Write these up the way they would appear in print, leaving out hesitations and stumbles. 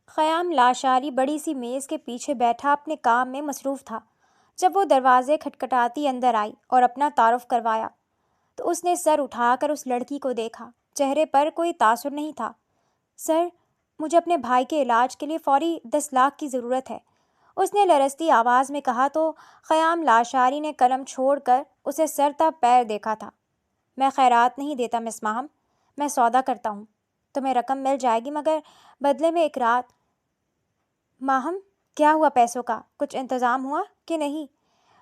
خیام لاشاری بڑی سی میز کے پیچھے بیٹھا اپنے کام میں مصروف تھا۔ جب وہ دروازے کھٹکھٹاتی اندر آئی اور اپنا تعارف کروایا تو اس نے سر اٹھا کر اس لڑکی کو دیکھا۔ چہرے پر کوئی تاثر نہیں تھا۔ سر، مجھے اپنے بھائی کے علاج کے لیے فوری 10 لاکھ کی ضرورت ہے، اس نے لرزتی آواز میں کہا تو خیام لاشاری نے قلم چھوڑ کر اسے سر تا پیر دیکھا تھا۔ میں خیرات نہیں دیتا مس ماہم، میں سودا کرتا ہوں۔ تمہیں رقم مل جائے گی مگر بدلے میں ایک رات۔ ماہم، کیا ہوا پیسوں کا؟ کچھ انتظام ہوا کہ نہیں؟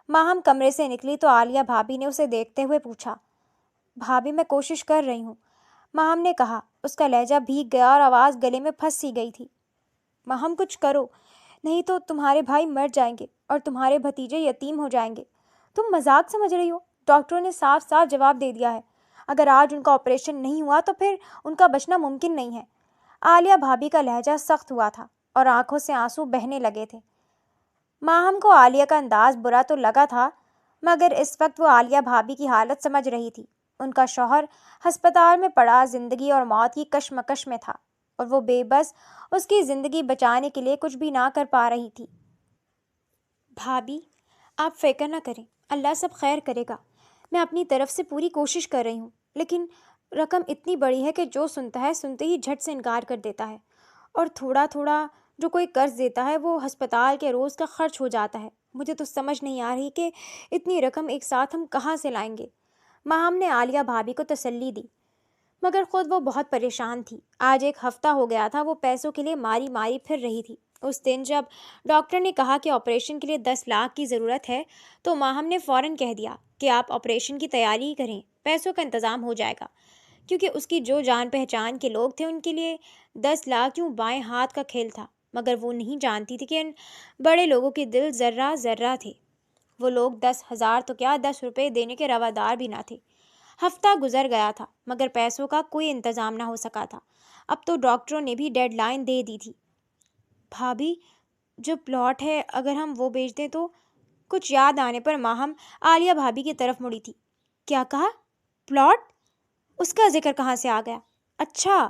ماہم کمرے سے نکلی تو عالیہ بھابھی نے اسے دیکھتے ہوئے پوچھا۔ بھابھی، میں کوشش کر رہی ہوں، ماہم نے کہا۔ اس کا لہجہ بھیگ گیا اور آواز گلے میں پھنس سی گئی تھی۔ ماہم، کچھ کرو، نہیں تو تمہارے بھائی مر جائیں گے اور تمہارے بھتیجے یتیم ہو جائیں گے۔ تم مذاق سمجھ رہی ہو؟ ڈاکٹروں نے صاف صاف جواب دے دیا ہے، اگر آج ان کا آپریشن نہیں ہوا تو پھر ان کا بچنا ممکن نہیں ہے۔ عالیہ بھابھی کا لہجہ سخت ہوا تھا اور آنکھوں سے آنسو بہنے لگے تھے۔ ماہم کو عالیہ کا انداز برا تو لگا تھا مگر اس وقت وہ عالیہ بھابھی کی حالت سمجھ رہی تھی۔ ان کا شوہر ہسپتال میں پڑا زندگی اور موت کی کشمکش میں تھا اور وہ بے بس اس کی زندگی بچانے کے لیے کچھ بھی نہ کر پا رہی تھی۔ بھابھی، آپ فکر نہ کریں، اللہ سب خیر کرے گا۔ میں اپنی طرف سے پوری کوشش کر رہی ہوں، لیکن رقم اتنی بڑی ہے کہ جو سنتا ہے سنتے ہی جھٹ سے انکار کر دیتا ہے، اور تھوڑا تھوڑا جو کوئی قرض دیتا ہے وہ ہسپتال کے روز کا خرچ ہو جاتا ہے۔ مجھے تو سمجھ نہیں آ رہی کہ اتنی رقم ایک ساتھ ہم کہاں سے لائیں گے۔ ماہم نے عالیہ بھابھی کو تسلی دی مگر خود وہ بہت پریشان تھی۔ آج ایک ہفتہ ہو گیا تھا وہ پیسوں کے لیے ماری ماری پھر رہی تھی۔ اس دن جب ڈاکٹر نے کہا کہ آپریشن کے لیے 10 لاکھ کی ضرورت ہے تو ماہم نے فوراً کہہ دیا کہ آپ آپریشن کی تیاری کریں، پیسوں کا انتظام ہو جائے گا، کیونکہ اس کی جو جان پہچان کے لوگ تھے ان کے لیے 10 لاکھ یوں بائیں ہاتھ کا کھیل تھا۔ مگر وہ نہیں جانتی تھی کہ ان بڑے لوگوں کے دل ذرہ ذرہ تھے۔ وہ لوگ 10,000 تو کیا 10 روپے دینے کے روادار بھی نہ تھے۔ ہفتہ گزر گیا تھا مگر پیسوں کا کوئی انتظام نہ ہو سکا تھا۔ اب تو ڈاکٹروں نے بھی ڈیڈ لائن دے دی تھی۔ بھابھی، جو پلاٹ ہے اگر ہم وہ بیچ دیں تو؟ کچھ یاد آنے پر ماہم عالیہ بھابھی کی طرف مڑی تھی۔ کیا کہا؟ پلاٹ؟ اس کا ذکر کہاں سے آ گیا؟ اچھا،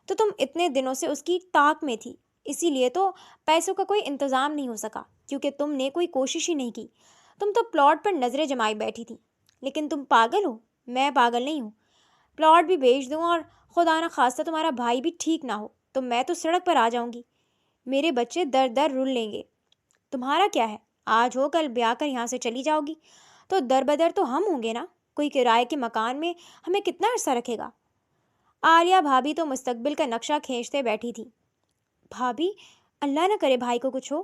تو تم اتنے دنوں سے اس کی طاق میں تھی، اسی لیے تو پیسوں کا کوئی انتظام نہیں ہو سکا، کیونکہ تم نے کوئی کوشش ہی نہیں کی۔ تم تو پلاٹ پر نظریں جمائی بیٹھی تھی۔ لیکن تم پاگل ہو؟ میں پاگل نہیں ہوں۔ پلاٹ بھی بیچ دوں اور خدا نہ خواستہ تمہارا بھائی بھی ٹھیک نہ ہو تو میں تو سڑک پر آ جاؤں گی، میرے بچے در در رل لیں گے۔ تمہارا کیا ہے، آج ہو کل بیاہ کر یہاں سے چلی جاؤ گی تو در بدر تو ہم ہوں گے نا۔ کوئی کرائے کے مکان میں ہمیں کتنا عرصہ رکھے گا؟ عالیہ بھابھی تو مستقبل کا نقشہ کھینچتے بیٹھی تھی۔ بھابھی، اللہ نہ کرے بھائی کو کچھ ہو،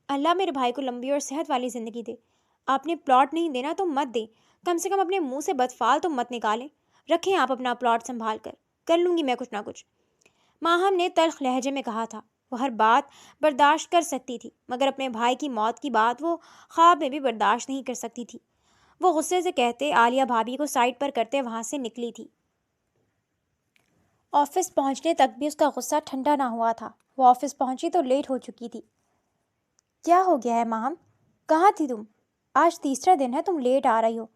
اللہ میرے بھائی کو لمبی اور صحت والی زندگی دے۔ آپ نے پلاٹ نہیں دینا تو مت دیں، کم سے کم اپنے منہ سے بدفعال تو مت نکالیں۔ رکھیں آپ اپنا پلاٹ سنبھال کر لوں گی میں کچھ نہ کچھ، ماہم نے تلخ لہجے میں کہا تھا۔ وہ ہر بات برداشت کر سکتی تھی مگر اپنے بھائی کی موت کی بات وہ خواب میں بھی برداشت نہیں کر سکتی تھی۔ وہ غصے سے کہتے عالیہ بھابھی کو سائڈ پر کرتے وہاں سے نکلی تھی۔ آفس پہنچنے تک بھی اس کا غصہ ٹھنڈا نہ ہوا تھا۔ وہ آفس پہنچی تو لیٹ ہو چکی تھی۔ کیا ہو گیا ہے ماہم؟ کہاں تھی تم؟ آج تیسرا دن ہے تم لیٹ آ رہی ہو۔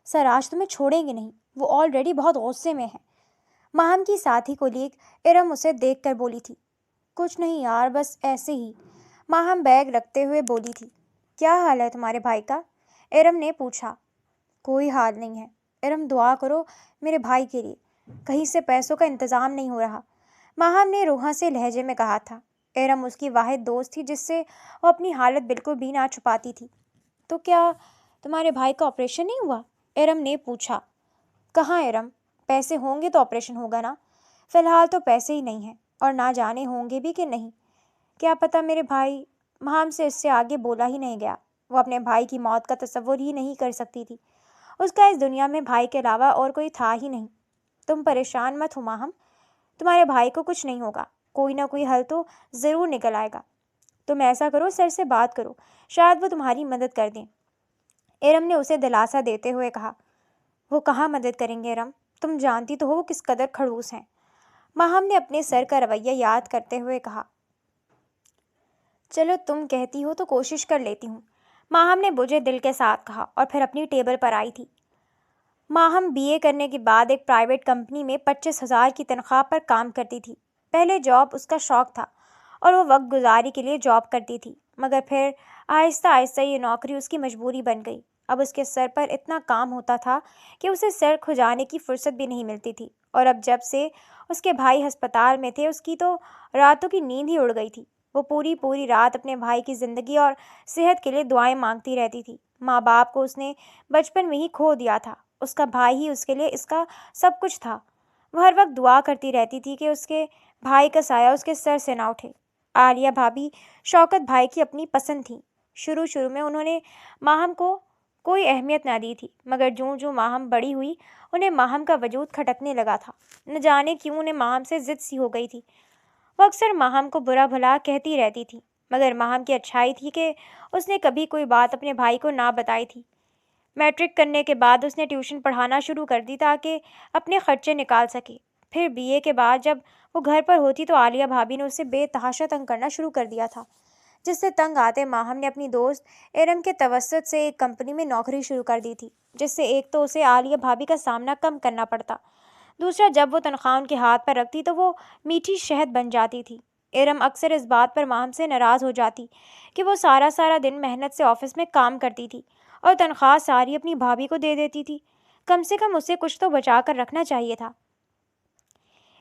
سر آج تمہیں چھوڑیں گے نہیں، وہ آلریڈی بہت غصے میں ہے۔ ماہم کی ساتھی کولیگ ارم اسے دیکھ کر بولی تھی۔ کچھ نہیں یار، بس ایسے ہی، ماہم بیگ رکھتے ہوئے بولی تھی۔ کیا حال ہے تمہارے بھائی کا؟ ارم نے پوچھا۔ کوئی حال نہیں ہے ارم، دعا کرو میرے بھائی کے لیے، کہیں سے پیسوں کا انتظام نہیں ہو رہا، ماہم نے روحاں سے لہجے میں کہا تھا۔ ارم اس کی واحد دوست تھی جس سے وہ اپنی حالت بالکل بھی نہ چھپاتی تھی۔ تو کیا تمہارے بھائی کا آپریشن نہیں ہوا؟ ارم نے پوچھا۔ کہاں ارم، پیسے ہوں گے تو آپریشن ہوگا نا، فی الحال تو پیسے ہی نہیں ہیں اور نہ جانے ہوں گے بھی کہ نہیں، کیا پتہ میرے بھائی۔ ماہم سے اس سے آگے بولا ہی نہیں گیا۔ وہ اپنے بھائی کی موت کا تصور ہی نہیں کر سکتی تھی۔ اس کا اس دنیا میں بھائی کے علاوہ اور کوئی تھا ہی نہیں۔ تم پریشان مت ہو ماہم، تمہارے بھائی کو کچھ نہیں ہوگا، کوئی نہ کوئی حل تو ضرور نکل آئے گا۔ تم ایسا کرو، سر سے بات کرو، شاید وہ تمہاری مدد کر دیں، ارم نے اسے دلاسا دیتے ہوئے کہا۔ وہ کہاں مدد کریں گے ارم، تم جانتی تو ہو وہ کس قدر کھڑوس ہیں، ماہم نے اپنے سر کا رویہ یاد کرتے ہوئے کہا۔ چلو تم کہتی ہو تو کوشش کر لیتی ہوں، ماہم نے بجھے دل کے ساتھ کہا اور پھر اپنی ٹیبل پر آئی تھی۔ ماہم BA کرنے کے بعد ایک پرائیویٹ کمپنی میں 25,000 کی تنخواہ پر کام کرتی تھی۔ پہلے جاب اس کا شوق تھا اور وہ وقت گزاری کے لیے جاب کرتی تھی، مگر پھر آہستہ آہستہ یہ نوکری اس کی مجبوری بن گئی۔ اب اس کے سر پر اتنا کام ہوتا تھا کہ اسے سر کھجانے کی فرصت بھی نہیں ملتی تھی، اور اب جب سے اس کے بھائی ہسپتال میں تھے اس کی تو راتوں کی نیند ہی اڑ گئی تھی۔ وہ پوری رات اپنے بھائی کی زندگی اور صحت کے لیے دعائیں مانگتی رہتی تھی۔ ماں باپ کو اس نے بچپن میں ہی کھو دیا تھا، اس کا بھائی ہی اس کے لیے اس کا سب کچھ تھا۔ وہ ہر وقت دعا کرتی رہتی تھی کہ اس کے بھائی کا سایہ اس کے سر سے نہ اٹھے۔ عالیہ بھابھی شوکت بھائی کی اپنی پسند تھیں۔ شروع میں انہوں نے ماہم کو کوئی اہمیت نہ دی تھی، مگر جوں ماہم بڑی ہوئی انہیں ماہم کا وجود کھٹکنے لگا تھا۔ نہ جانے کیوں انہیں ماہم سے ضد سی ہو گئی تھی۔ وہ اکثر ماہم کو برا بھلا کہتی رہتی تھی، مگر ماہم کی اچھائی تھی کہ اس نے کبھی کوئی بات اپنے بھائی کو نہ بتائی تھی۔ میٹرک کرنے کے بعد اس نے ٹیوشن پڑھانا شروع کر دی تاکہ اپنے خرچے نکال سکے۔ پھر BA کے بعد جب وہ گھر پر ہوتی تو عالیہ بھابھی نے اسے بے تحاشا تنگ کرنا شروع کر دیا تھا، جس سے تنگ آتے ماہم نے اپنی دوست ارم کے توسط سے ایک کمپنی میں نوکری شروع کر دی تھی، جس سے ایک تو اسے عالیہ بھابھی کا سامنا کم کرنا پڑتا، دوسرا جب وہ تنخواہ ان کے ہاتھ پر رکھتی تو وہ میٹھی شہد بن جاتی تھی۔ ارم اکثر اس بات پر ماہم سے ناراض ہو جاتی کہ وہ سارا دن محنت سے آفس میں کام کرتی تھی اور تنخواہ ساری اپنی بھابھی کو دے دیتی تھی۔ کم سے کم اسے کچھ تو بچا کر رکھنا چاہیے تھا۔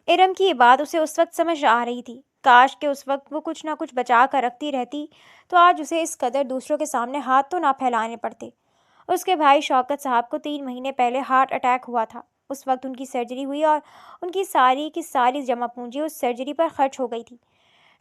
ارم کی یہ بات اسے اس وقت سمجھ آ رہی تھی۔ کاش کہ اس وقت وہ کچھ نہ کچھ بچا کر رکھتی رہتی تو آج اسے اس قدر دوسروں کے سامنے ہاتھ تو نہ پھیلانے پڑتے۔ اس کے بھائی شوکت صاحب کو 3 مہینے پہلے ہارٹ اٹیک ہوا تھا۔ اس وقت ان کی سرجری ہوئی اور ان کی ساری کی ساری جمع پونجی اس سرجری پر خرچ ہو گئی تھی۔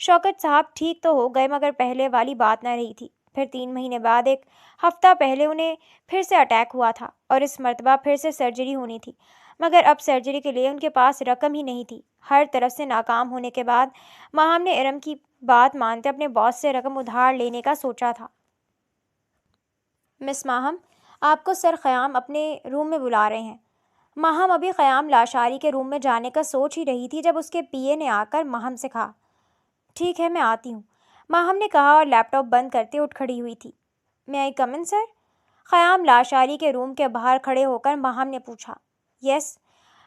شوکت صاحب ٹھیک تو ہو گئے مگر پہلے والی بات نہ رہی تھی۔ پھر 3 مہینے بعد ایک ہفتہ پہلے انہیں پھر سے اٹیک ہوا تھا اور اس مرتبہ پھر سے سرجری ہونی تھی، مگر اب سرجری کے لیے ان کے پاس رقم ہی نہیں تھی۔ ہر طرف سے ناکام ہونے کے بعد ماہم نے ارم کی بات مانتے اپنے باس سے رقم ادھار لینے کا سوچا تھا۔ مس ماہم، آپ کو سر خیام اپنے روم میں بلا رہے ہیں۔ ماہم ابھی خیام لاشاری کے روم میں جانے کا سوچ ہی رہی تھی جب اس کے PA نے آ کر ماہم سے کہا، ٹھیک ہے میں آتی ہوں۔ ماہم نے کہا اور لیپ ٹاپ بند کرتے اٹھ کھڑی ہوئی تھی۔ میں آئی کم ان سر؟ خیام لاشاری کے روم کے باہر کھڑے ہو کر ماہم نے پوچھا۔ یس۔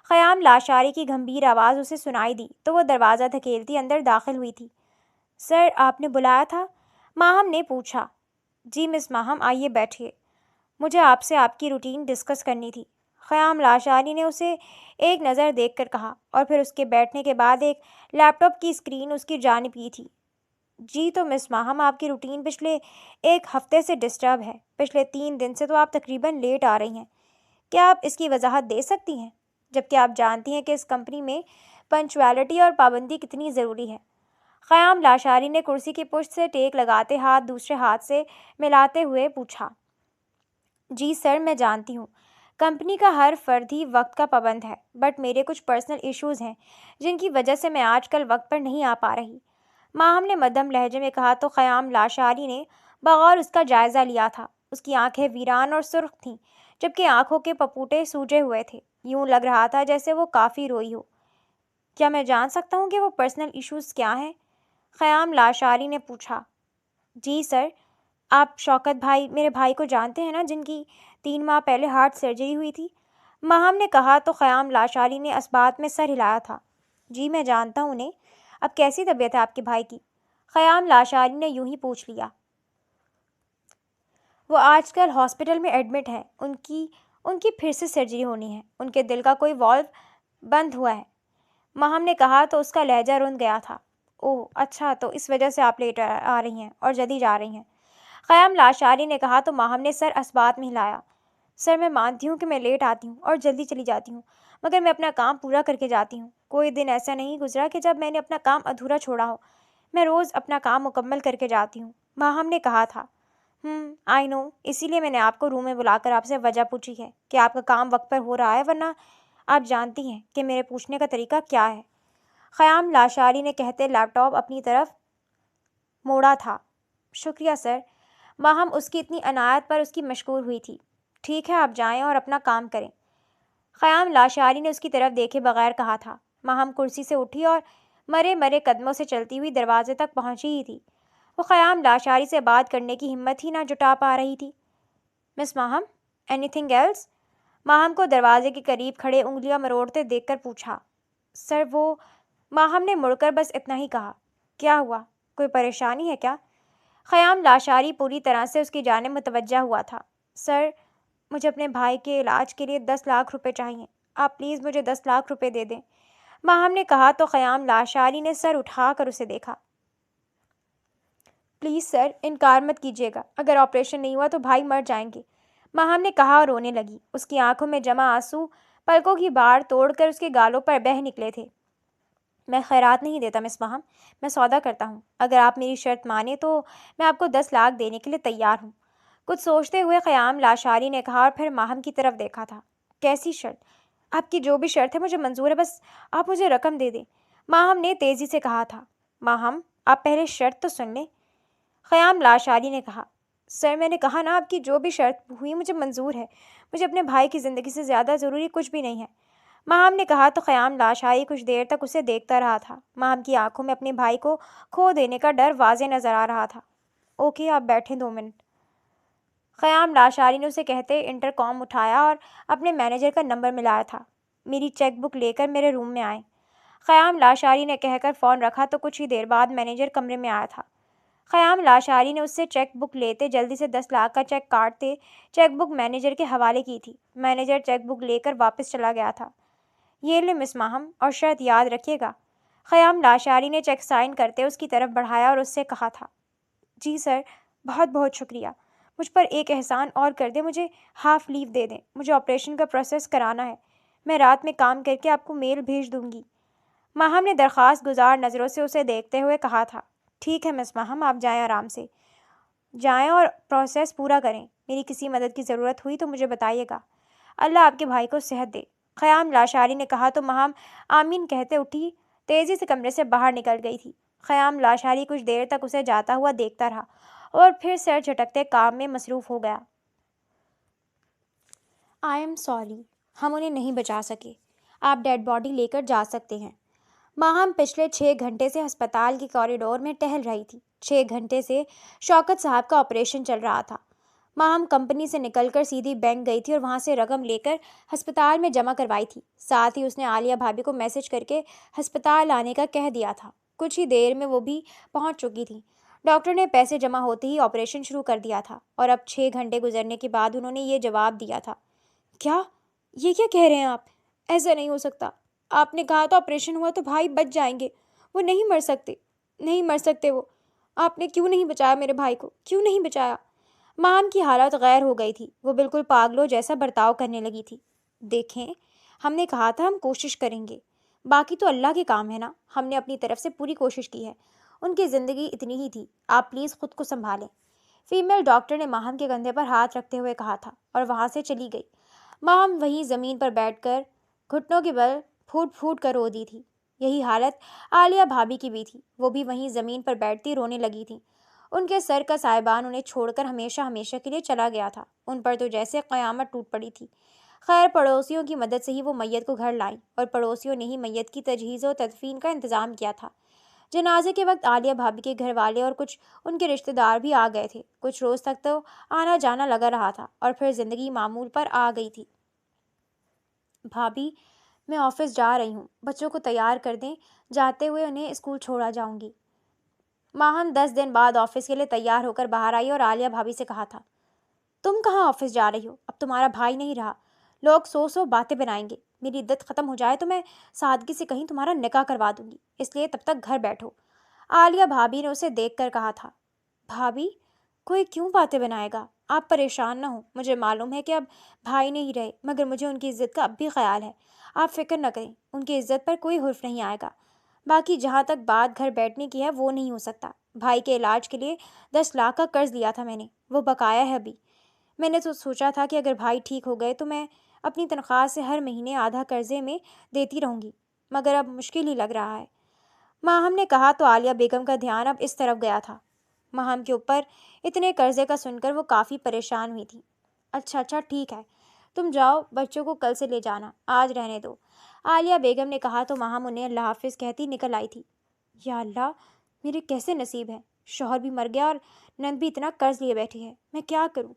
خیام لاشاری کی گھمبیر آواز اسے سنائی دی تو وہ دروازہ دھکیلتی اندر داخل ہوئی تھی۔ سر آپ نے بلایا تھا؟ ماہم نے پوچھا۔ جی مس ماہم، آئیے بیٹھیے، مجھے آپ سے آپ کی روٹین ڈسکس کرنی تھی۔ خیام لاشاری نے اسے ایک نظر دیکھ کر کہا اور پھر اس کے بیٹھنے کے بعد ایک لیپ ٹاپ کی اسکرین اس کی جانب کی تھی۔ جی تو مس ماہم، آپ کی روٹین پچھلے 1 ہفتے سے ڈسٹرب ہے۔ پچھلے 3 دن سے تو آپ تقریباً لیٹ آ رہی ہیں۔ کیا آپ اس کی وضاحت دے سکتی ہیں؟ جبکہ آپ جانتی ہیں کہ اس کمپنی میں پنکچویلٹی اور پابندی کتنی ضروری ہے۔ خیام لاشاری نے کرسی کی پشت سے ٹیک لگاتے ہاتھ دوسرے ہاتھ سے ملاتے ہوئے پوچھا۔ جی سر، میں جانتی ہوں کمپنی کا ہر فرد ہی وقت کا پابند ہے، بٹ میرے کچھ پرسنل ایشوز ہیں جن کی وجہ سے میں آج کل وقت پر نہیں آ پا رہی، ماہم نے مدھم لہجے میں کہا تو خیام لاشاری نے بغور اس کا جائزہ لیا تھا۔ اس کی آنکھیں ویران اور سرخ تھیں جبکہ آنکھوں کے پپوٹے سوجے ہوئے تھے، یوں لگ رہا تھا جیسے وہ کافی روئی ہو۔ کیا میں جان سکتا ہوں کہ وہ پرسنل ایشوز کیا ہیں؟ خیام لاشاری نے پوچھا۔ جی سر، آپ شوکت بھائی، میرے بھائی کو جانتے ہیں نا، جن کی 3 ماہ پہلے ہارٹ سرجری ہوئی تھی؟ ماہم نے کہا تو خیام لاشاری نے اسبات میں سر ہلایا تھا۔ جی میں جانتا ہوں انہیں۔ اب کیسی طبیعت ہے آپ کے بھائی کی؟ خیام لاشاری نے یوں ہی پوچھ لیا۔ وہ آج کل ہاسپٹل میں ایڈمٹ ہیں، ان کی پھر سے سرجری ہونی ہے، ان کے دل کا کوئی والو بند ہوا ہے، ماہم نے کہا تو اس کا لہجہ رند گیا تھا۔ اوہ اچھا، تو اس وجہ سے آپ لیٹ آ رہی ہیں اور جلدی جا رہی ہیں، خیام لاشاری نے کہا تو ماہم نے سر اسبات میں ہلایا۔ سر میں مانتی ہوں کہ میں لیٹ آتی ہوں اور جلدی چلی جاتی ہوں، مگر میں اپنا کام پورا کر کے جاتی ہوں۔ کوئی دن ایسا نہیں گزرا کہ جب میں نے اپنا کام ادھورا چھوڑا ہو، میں روز اپنا کام مکمل کر کے جاتی ہوں، ماہم نے کہا تھا۔ آئی نو، اسی لیے میں نے آپ کو روم میں بلا کر آپ سے وجہ پوچھی ہے کہ آپ کا کام وقت پر ہو رہا ہے، ورنہ آپ جانتی ہیں کہ میرے پوچھنے کا طریقہ کیا ہے، خیام لاشاری نے کہتے لیپ ٹاپ اپنی طرف موڑا تھا۔ شکریہ سر، ماہم اس کی اتنی عنایت پر اس کی مشکور ہوئی تھی۔ ٹھیک ہے، آپ جائیں اور اپنا کام کریں، خیام لاشاری نے اس کی طرف دیکھے بغیر کہا تھا۔ ماہم کرسی سے اٹھی اور مرے قدموں سے چلتی ہوئی دروازے تک پہنچی ہی تھی۔ وہ خیام لاشاری سے بات کرنے کی ہمت ہی نہ جٹا پا رہی تھی۔ مس ماہم، اینی تھنگ ایلس؟ ماہم کو دروازے کے قریب کھڑے انگلیاں مروڑتے دیکھ کر پوچھا۔ سر وہ، ماہم نے مڑ کر بس اتنا ہی کہا۔ کیا ہوا؟ کوئی پریشانی ہے کیا؟ خیام لاشاری پوری طرح سے اس کی جانب متوجہ ہوا تھا۔ سر، مجھے اپنے بھائی کے علاج کے لیے 10 لاکھ روپے چاہیے، آپ پلیز مجھے 10 لاکھ روپے دے دیں، ماہم نے کہا تو خیام لاشاری نے سر اٹھا کر اسے دیکھا۔ پلیز سر، انکار مت کیجیے گا، اگر آپریشن نہیں ہوا تو بھائی مر جائیں گے، ماہم نے کہا اور رونے لگی۔ اس کی آنکھوں میں جمع آنسو پلکوں کی باڑ توڑ کر اس کے گالوں پر بہہ نکلے تھے۔ میں خیرات نہیں دیتا مس ماہم، میں سودا کرتا ہوں، اگر آپ میری شرط مانیں تو میں آپ کو 10 لاکھ دینے کے لیے تیار ہوں، کچھ سوچتے ہوئے خیام لاشاری نے کہا اور پھر ماہم کی طرف دیکھا تھا۔ کیسی شرط؟ آپ کی جو بھی شرط ہے مجھے منظور ہے، بس آپ مجھے رقم دے دیں، ماہم نے تیزی سے کہا تھا۔ ماہم، آپ پہلے شرط تو سن لیں، خیام لاشاری نے کہا۔ سر، میں نے کہا نا، آپ کی جو بھی شرط ہوئی مجھے منظور ہے، مجھے اپنے بھائی کی زندگی سے زیادہ ضروری کچھ بھی نہیں ہے، ماہم نے کہا تو خیام لاشاری کچھ دیر تک اسے دیکھتا رہا تھا۔ ماہم کی آنکھوں میں اپنے بھائی کو کھو دینے کا ڈر واضح نظر آ رہا تھا۔ اوکے، آپ بیٹھیں 2 منٹ، خیام لاشاری نے اسے کہتے انٹر کام اٹھایا اور اپنے مینیجر کا نمبر ملایا تھا۔ میری چیک بک لے کر میرے روم میں آئیں، خیام لاشاری نے کہہ کر فون رکھا تو کچھ ہی دیر بعد مینیجر کمرے میں آیا تھا۔ خیام لاشاری نے اس سے چیک بک لیتے جلدی سے 10 لاکھ کا چیک کاٹتے چیک بک مینیجر کے حوالے کی تھی۔ مینیجر چیک بک لے کر واپس چلا گیا تھا۔ یہ لے مس ماہم، اور شرط یاد رکھیے گا، خیام لاشاری نے چیک سائن کرتے اس کی طرف بڑھایا اور اس سے کہا تھا۔ جی سر، بہت بہت شکریہ، مجھ پر ایک احسان اور کر دیں، مجھے ہاف لیو دے دیں، مجھے آپریشن کا پروسیس کرانا ہے، میں رات میں کام کر کے آپ کو میل بھیج دوں گی، ماہم نے درخواست گزار نظروں سے اسے دیکھتے ہوئے کہا تھا۔ ٹھیک ہے مس ماہم، آپ جائیں، آرام سے جائیں اور پروسیس پورا کریں، میری کسی مدد کی ضرورت ہوئی تو مجھے بتائیے گا، اللہ آپ کے بھائی کو صحت دے، خیام لاشاری نے کہا تو ماہم آمین کہتے اٹھی تیزی سے کمرے سے باہر نکل گئی تھی۔ خیام لاشاری کچھ دیر تک اسے جاتا ہوا دیکھتا رہا اور پھر سر جھٹکتے کام میں مصروف ہو گیا۔ آئی ایم سوری، ہم انہیں نہیں بچا سکے، آپ ڈیڈ باڈی لے کر جا سکتے ہیں۔ ماہم پچھلے 6 گھنٹے سے ہسپتال کے کوریڈور میں ٹہل رہی تھی۔ 6 گھنٹے سے شوکت صاحب کا آپریشن چل رہا تھا۔ ماہم کمپنی سے نکل کر سیدھی بینک گئی تھی اور وہاں سے رقم لے کر ہسپتال میں جمع کروائی تھی، ساتھ ہی اس نے عالیہ بھابھی کو میسج کر کے ہسپتال آنے کا کہہ دیا تھا۔ کچھ ہی دیر میں وہ بھی پہنچ چکی تھی۔ ڈاکٹر نے پیسے جمع ہوتے ہی آپریشن شروع کر دیا تھا اور اب 6 گھنٹے گزرنے کے بعد انہوں نے یہ جواب دیا تھا۔ کیا؟ یہ کیا کہہ رہے ہیں آپ؟ ایسا نہیں ہو سکتا، آپ نے کہا تو آپریشن ہوا تو بھائی بچ جائیں گے، وہ نہیں مر سکتے، نہیں مر سکتے وہ، آپ نے کیوں نہیں بچایا میرے بھائی کو، کیوں نہیں بچایا؟ ماہم کی حالت غیر ہو گئی تھی، وہ بالکل پاگلوں جیسا برتاؤ کرنے لگی تھی۔ دیکھیں، ہم نے کہا تھا ہم کوشش کریں گے، باقی تو اللہ کے کام ہے نا، ہم نے اپنی طرف سے پوری کوشش کی ہے، ان کی زندگی اتنی ہی تھی، آپ پلیز خود کو سنبھالیں، فیمیل ڈاکٹر نے ماہم کے کندھے پر ہاتھ رکھتے ہوئے کہا تھا اور وہاں سے چلی گئی۔ ماہم وہیں زمین پر بیٹھ کر گھٹنوں کے بل پھوٹ پھوٹ کر رو دی تھی۔ یہی حالت عالیہ بھابھی کی بھی تھی، وہ بھی وہیں زمین پر بیٹھتی رونے لگی تھی۔ ان کے سر کا سائبان انہیں چھوڑ کر ہمیشہ ہمیشہ کے لیے چلا گیا تھا، ان پر تو جیسے قیامت ٹوٹ پڑی تھی۔ خیر پڑوسیوں کی مدد سے ہی وہ میت کو گھر لائیں اور پڑوسیوں نے ہی میت کی تجہیز و تدفین کا انتظام کیا تھا۔ جنازے کے وقت عالیہ بھابھی کے گھر والے اور کچھ ان کے رشتہ دار بھی آ گئے تھے۔ کچھ روز تک تو آنا جانا لگا رہا تھا اور پھر زندگی معمول پر آ گئی تھی۔ بھابھی، میں آفس جا رہی ہوں، بچوں کو تیار کر دیں، جاتے ہوئے انہیں اسکول چھوڑا جاؤں گی۔ ماہم 10 دن بعد آفس کے لیے تیار ہو کر باہر آئی اور عالیہ بھابھی سے کہا تھا، تم کہاں آفس جا رہی ہو؟ اب تمہارا بھائی نہیں رہا، لوگ سو باتیں بنائیں گے، میری عدت ختم ہو جائے تو میں سادگی سے کہیں تمہارا نکاح کروا دوں گی، اس لیے تب تک گھر بیٹھو، عالیہ بھابھی نے اسے دیکھ کر کہا تھا۔ بھابھی، کوئی کیوں باتیں بنائے گا؟ آپ پریشان نہ ہوں، مجھے معلوم ہے کہ اب بھائی نہیں رہے، مگر مجھے ان کی عزت کا اب بھی خیال ہے، آپ فکر نہ کریں، ان کی عزت پر کوئی حرف نہیں آئے گا۔ باقی جہاں تک بات گھر بیٹھنے کی ہے وہ نہیں ہو سکتا، بھائی کے علاج کے لیے 10 لاکھ کا قرض لیا تھا میں نے، وہ بقایا ہے ابھی۔ میں نے تو سوچا تھا کہ اگر بھائی ٹھیک ہو گئے تو میں اپنی تنخواہ سے ہر مہینے آدھا قرضے میں دیتی رہوں گی، مگر اب مشکل ہی لگ رہا ہے، ماہم نے کہا تو عالیہ بیگم کا دھیان اب اس طرف گیا تھا۔ ماہم کے اوپر اتنے قرضے کا سن کر وہ کافی پریشان ہوئی تھی۔ اچھا ٹھیک ہے، تم جاؤ، بچوں کو کل سے لے جانا، آج رہنے دو، عالیہ بیگم نے کہا تو ماہم انہیں اللہ حافظ کہتی نکل آئی تھی۔ یا اللہ، میرے کیسے نصیب ہیں، شوہر بھی مر گیا اور نند بھی اتنا قرض لیے بیٹھی ہے، میں کیا کروں؟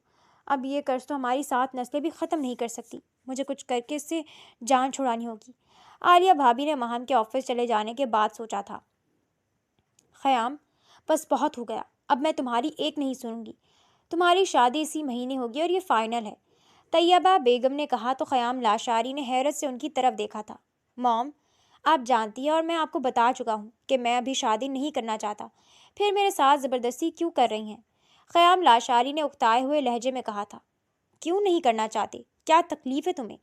اب یہ قرض تو ہماری 7 نسلیں بھی ختم نہیں کر سکتی، مجھے کچھ کر کے اس سے جان چھڑانی ہوگی، عالیہ بھابھی نے ماہم کے آفس چلے جانے کے بعد سوچا تھا۔ خیام، بس بہت ہو گیا، اب میں تمہاری ایک نہیں سنوں گی۔ تمہاری شادی اسی مہینے ہوگی اور یہ فائنل ہے، طیبہ بیگم نے کہا تو خیام لاشاری نے حیرت سے ان کی طرف دیکھا تھا۔ موم، آپ جانتی ہیں اور میں آپ کو بتا چکا ہوں کہ میں ابھی شادی نہیں کرنا چاہتا، پھر میرے ساتھ زبردستی کیوں کر رہی ہیں؟ خیام لاشاری نے اکتائے ہوئے لہجے میں کہا تھا۔ کیوں نہیں کرنا چاہتے؟ کیا تکلیف ہے تمہیں؟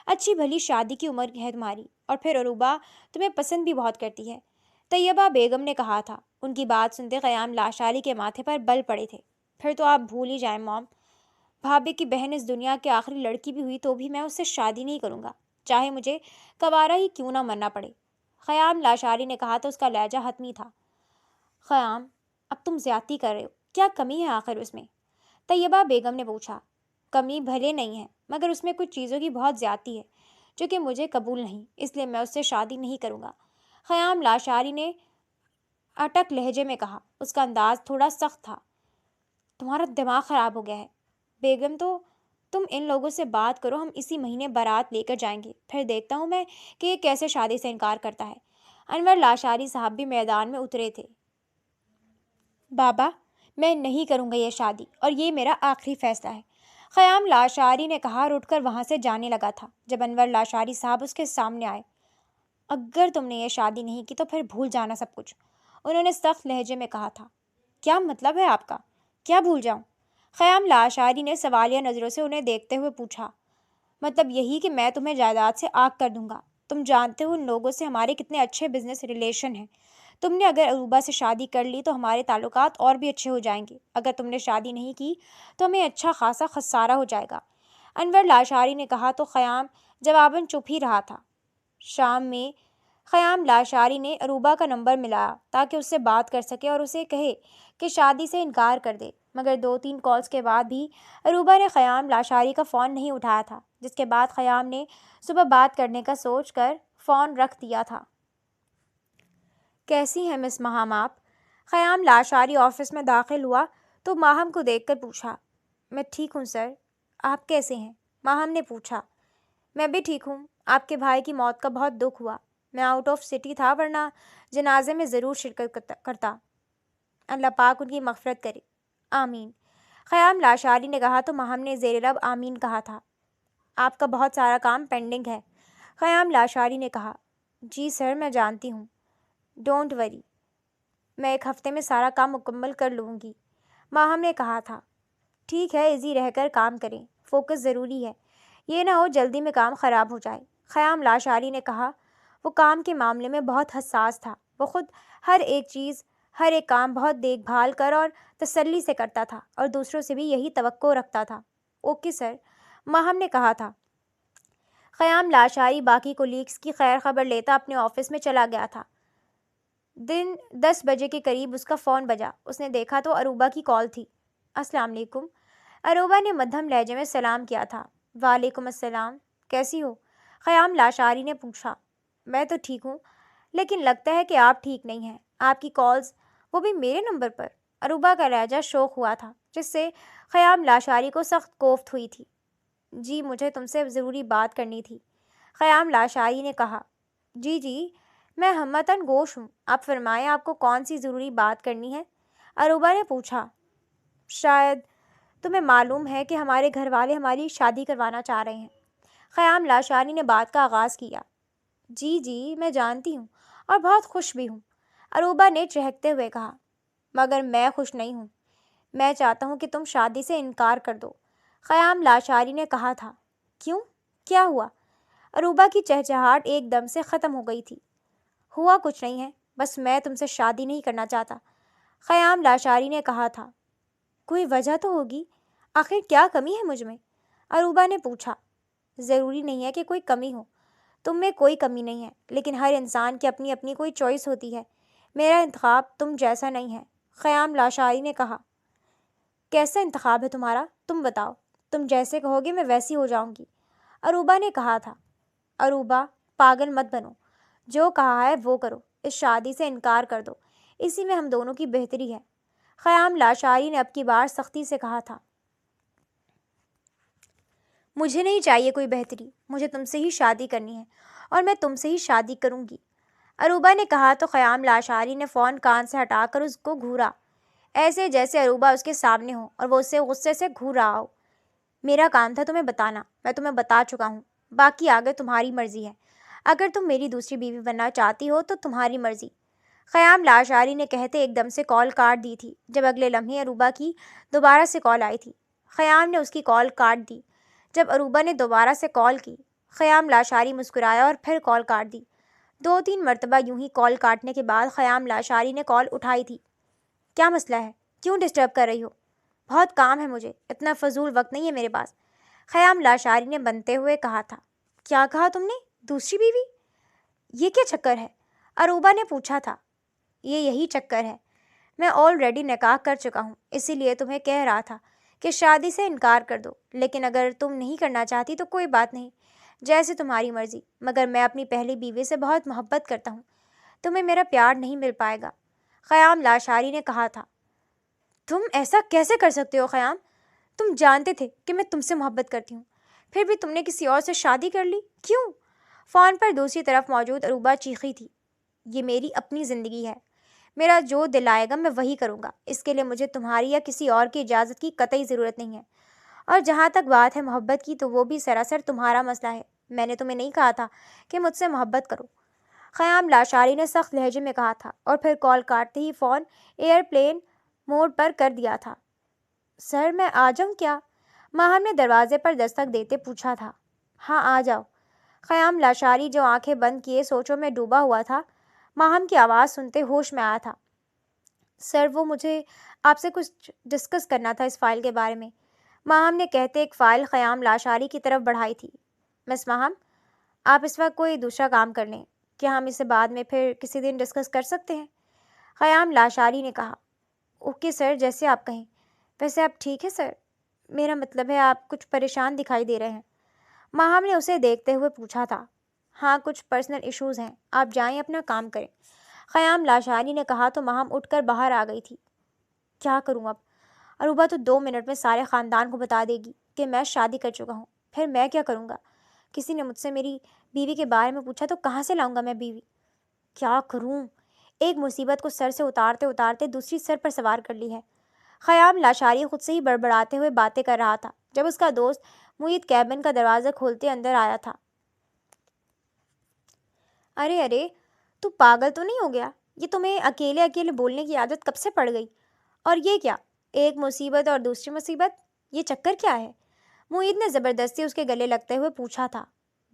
اچھی بھلی شادی کی عمر ہے تمہاری، اور پھر عروبہ تمہیں پسند بھی بہت کرتی ہے، طیبہ بیگم نے کہا تھا۔ ان کی بات سنتے خیام لاشاری کے ماتھے پر بل پڑے تھے۔ پھر تو آپ بھول ہی جائیں موم، بھابھی کی بہن اس دنیا کی آخری لڑکی بھی ہوئی تو بھی میں اس سے شادی نہیں کروں گا، چاہے مجھے کوارا ہی کیوں نہ مرنا پڑے، خیام لاشاری نے کہا تو اس کا لہجہ حتمی تھا۔ خیام، اب تم زیادتی کر رہے ہو، کیا کمی ہے آخر اس میں؟ طیبہ بیگم نے پوچھا۔ کمی بھلے نہیں ہے، مگر اس میں کچھ چیزوں کی بہت زیادتی ہے جو کہ مجھے قبول نہیں، اس لیے میں اس سے شادی نہیں کروں گا، خیام لاشاری نے اٹک لہجے میں کہا۔ اس کا انداز تھوڑا سخت تھا۔ تمہارا دماغ خراب ہو گیا ہے بیگم، تو تم ان لوگوں سے بات کرو، ہم اسی مہینے بارات لے کر جائیں گے، پھر دیکھتا ہوں میں کہ یہ کیسے شادی سے انکار کرتا ہے۔ انور لاشاری صاحب بھی میدان میں اترے تھے۔ بابا، میں نہیں کروں گا یہ شادی، اور یہ میرا آخری فیصلہ ہے، خیام لاشاری نے کہا اور اٹھ کر وہاں سے جانے لگا تھا جب انور لاشاری صاحب اس کے سامنے آئے۔ اگر تم نے یہ شادی نہیں کی تو پھر بھول جانا سب کچھ، انہوں نے سخت لہجے میں کہا تھا۔ کیا مطلب ہے آپ کا؟ کیا بھول جاؤں؟ خیام لاشاری نے سوالیہ نظروں سے انہیں دیکھتے ہوئے پوچھا۔ مطلب یہی کہ میں تمہیں جائیداد سے آگ کر دوں گا۔ تم جانتے ہو ان لوگوں سے ہمارے کتنے اچھے بزنس ریلیشن ہیں۔ تم نے اگر عروبہ سے شادی کر لی تو ہمارے تعلقات اور بھی اچھے ہو جائیں گے، اگر تم نے شادی نہیں کی تو ہمیں اچھا خاصا خسارہ ہو جائے گا، انور لاشاری نے کہا تو خیام جواباً چپ ہی رہا تھا۔ شام میں خیام لاشاری نے عروبہ کا نمبر ملایا تاکہ اس سے بات کر سکے اور اسے کہے کہ شادی سے انکار کر دے، مگر 2-3 کالز کے بعد بھی عروبہ نے خیام لاشاری کا فون نہیں اٹھایا تھا، جس کے بعد خیام نے صبح بات کرنے کا سوچ کر فون رکھ دیا تھا۔ کیسی ہیں مس ماہم آپ؟ خیام لاشاری آفس میں داخل ہوا تو ماہم کو دیکھ کر پوچھا۔ میں ٹھیک ہوں سر، آپ کیسے ہیں؟ ماہم نے پوچھا۔ میں بھی ٹھیک ہوں، آپ کے بھائی کی موت کا بہت دکھ ہوا، میں آؤٹ آف سٹی تھا ورنہ جنازے میں ضرور شرکت کرتا، اللہ پاک ان کی مغفرت کرے، آمین، خیام لاشاری نے کہا تو ماہم نے زیر لب آمین کہا تھا۔ آپ کا بہت سارا کام پینڈنگ ہے، خیام لاشاری نے کہا۔ جی سر، میں جانتی ہوں، ڈونٹ وری، میں 1 ہفتے میں سارا کام مکمل کر لوں گی، ماہم نے کہا تھا۔ ٹھیک ہے، ایزی رہ کر کام کریں، فوکس ضروری ہے، یہ نہ ہو جلدی میں کام خراب ہو جائے، خیام لاشاری نے کہا۔ وہ کام کے معاملے میں بہت حساس تھا، وہ خود ہر ایک کام بہت دیکھ بھال کر اور تسلی سے کرتا تھا اور دوسروں سے بھی یہی توقع رکھتا تھا۔ اوکے سر، ماہم نے کہا تھا۔ خیام لاشاری باقی کولیگز کی خیر خبر لیتا اپنے آفس میں چلا گیا تھا۔ دن 10 بجے کے قریب اس کا فون بجا، اس نے دیکھا تو عروبہ کی کال تھی۔ السلام علیکم، عروبہ نے مدھم لہجے میں سلام کیا تھا۔ وعلیکم السلام، کیسی ہو؟ خیام لاشاری نے پوچھا۔ میں تو ٹھیک ہوں، لیکن لگتا ہے کہ آپ ٹھیک نہیں ہیں، آپ کی کالز وہ بھی میرے نمبر پر، عروبہ کا لہجہ شوق ہوا تھا جس سے خیام لاشاری کو سخت کوفت ہوئی تھی۔ جی مجھے تم سے ضروری بات کرنی تھی، خیام لاشاری نے کہا۔ جی میں ہمتاً گوش ہوں، آپ فرمائیں آپ کو کون سی ضروری بات کرنی ہے؟ عروبہ نے پوچھا۔ شاید تمہیں معلوم ہے کہ ہمارے گھر والے ہماری شادی کروانا چاہ رہے ہیں، خیام لاشاری نے بات کا آغاز کیا۔ جی میں جانتی ہوں اور بہت خوش بھی ہوں، عروبہ نے چہکتے ہوئے کہا، مگر میں خوش نہیں ہوں، میں چاہتا ہوں کہ تم شادی سے انکار کر دو، خیام لاشاری نے کہا تھا۔ کیوں؟ کیا ہوا؟ عروبہ کی چہچہاہٹ ایک دم سے ختم ہو گئی تھی۔ ہوا کچھ نہیں ہے، بس میں تم سے شادی نہیں کرنا چاہتا، خیام لاشاری نے کہا تھا۔ کوئی وجہ تو ہوگی، آخر کیا کمی ہے مجھ میں؟ عروبہ نے پوچھا۔ ضروری نہیں ہے کہ کوئی کمی ہو، تم میں کوئی کمی نہیں ہے، لیکن ہر انسان کی اپنی اپنی کوئی چوائس ہوتی ہے، میرا انتخاب تم جیسا نہیں ہے، خیام لاشاری نے کہا۔ کیسا انتخاب ہے تمہارا؟ تم بتاؤ، تم جیسے کہو گے میں ویسی ہو جاؤں گی، عروبہ نے کہا تھا۔ عروبہ، پاگل مت بنو، جو کہا ہے وہ کرو، اس شادی سے انکار کر دو، اسی میں ہم دونوں کی بہتری ہے، خیام لاشاری نے اب کی بار سختی سے کہا تھا۔ مجھے نہیں چاہیے کوئی بہتری، مجھے تم سے ہی شادی کرنی ہے اور میں تم سے ہی شادی کروں گی، عروبہ نے کہا تو خیام لاشاری نے فون کان سے ہٹا کر اس کو گھورا، ایسے جیسے عروبہ اس کے سامنے ہو اور وہ اسے غصے سے گھور رہا ہو۔ میرا کام تھا تمہیں بتانا، میں تمہیں بتا چکا ہوں، باقی آگے تمہاری مرضی ہے۔ اگر تم میری دوسری بیوی بننا چاہتی ہو تو تمہاری مرضی۔ خیام لاشاری نے کہتے ایک دم سے کال کاٹ دی تھی، جب اگلے لمحے عروبہ کی دوبارہ سے کال آئی تھی۔ خیام نے اس کی کال کاٹ دی۔ جب عروبہ نے دوبارہ سے کال کی، خیام لاشاری مسکرایا اور پھر کال کاٹ دی۔ 2-3 مرتبہ یوں ہی کال کاٹنے کے بعد خیام لاشاری نے کال اٹھائی تھی۔ کیا مسئلہ ہے؟ کیوں ڈسٹرب کر رہی ہو؟ بہت کام ہے مجھے، اتنا فضول وقت نہیں ہے میرے پاس، خیام لاشاری نے بنتے ہوئے کہا تھا۔ کیا کہا تم نے؟ دوسری بیوی؟ یہ کیا چکر ہے؟ عروبہ نے پوچھا تھا۔ یہی چکر ہے، میں آلریڈی نکاح کر چکا ہوں، اسی لیے تمہیں کہہ رہا تھا کہ شادی سے انکار کر دو، لیکن اگر تم نہیں کرنا چاہتی تو کوئی بات نہیں، جیسے تمہاری مرضی، مگر میں اپنی پہلی بیوی سے بہت محبت کرتا ہوں، تمہیں میرا پیار نہیں مل پائے گا، خیام لاشاری نے کہا تھا۔ تم ایسا کیسے کر سکتے ہو خیام؟ تم جانتے تھے کہ میں تم سے محبت کرتی ہوں، پھر بھی تم نے کسی اور سے شادی کر لی، کیوں؟ فون پر دوسری طرف موجود عروبہ چیخی تھی۔ یہ میری اپنی زندگی ہے، میرا جو دل آئے گا میں وہی کروں گا، اس کے لیے مجھے تمہاری یا کسی اور کی اجازت کی قطعی ضرورت نہیں ہے، اور جہاں تک بات ہے محبت کی تو وہ بھی سراسر تمہارا مسئلہ ہے، میں نے تمہیں نہیں کہا تھا کہ مجھ سے محبت کرو، خیام لاشاری نے سخت لہجے میں کہا تھا، اور پھر کال کاٹتے ہی فون ایئر پلین موڈ پر کر دیا تھا۔ سر میں آ جاؤں کیا؟ ماہم نے دروازے پر دستک دیتے پوچھا تھا۔ ہاں آ جاؤ۔ خیام لاشاری جو آنکھیں بند کیے سوچوں میں ڈوبا ہوا تھا، ماہم کی آواز سنتے ہوش میں آیا تھا۔ سر وہ مجھے آپ سے کچھ ڈسکس کرنا تھا اس فائل کے بارے میں، ماہم نے کہتے ایک فائل خیام لاشاری کی طرف بڑھائی تھی۔ مس ماہم، آپ اس وقت کوئی دوسرا کام کر لیں، کیا ہم اسے بعد میں پھر کسی دن ڈسکس کر سکتے ہیں؟ خیام لاشاری نے کہا۔ اوکے سر، جیسے آپ کہیں۔ ویسے آپ ٹھیک ہے سر؟ میرا مطلب ہے آپ کچھ پریشان دکھائی دے رہے ہیں، ماہم نے اسے دیکھتے ہوئے پوچھا تھا۔ ہاں کچھ پرسنل ایشوز ہیں، آپ جائیں اپنا کام کریں، خیام لاشاری نے کہا تو ماہم اٹھ کر باہر آ گئی تھی۔ کیا کروں اب؟ عروبہ تو 2 منٹ میں سارے خاندان کو بتا دے گی کہ میں شادی کر چکا ہوں، پھر میں کیا کروں گا؟ کسی نے مجھ سے میری بیوی کے بارے میں پوچھا تو کہاں سے لاؤں گا میں بیوی؟ کیا کروں؟ ایک مصیبت کو سر سے اتارتے اتارتے دوسری سر پر سوار کر لی ہے۔ خیام لاشاری خود سے ہی بڑبڑاتے ہوئے باتیں کر رہا تھا جب اس کا دوست معید کیبن کا دروازہ کھولتے اندر آیا تھا۔ ارے تو پاگل تو نہیں ہو گیا؟ یہ تمہیں اکیلے اکیلے بولنے کی عادت کب سے پڑ گئی؟ اور یہ کیا، ایک مصیبت اور دوسری مصیبت، یہ چکر کیا ہے؟ معید نے زبردستی اس کے گلے لگتے ہوئے پوچھا تھا۔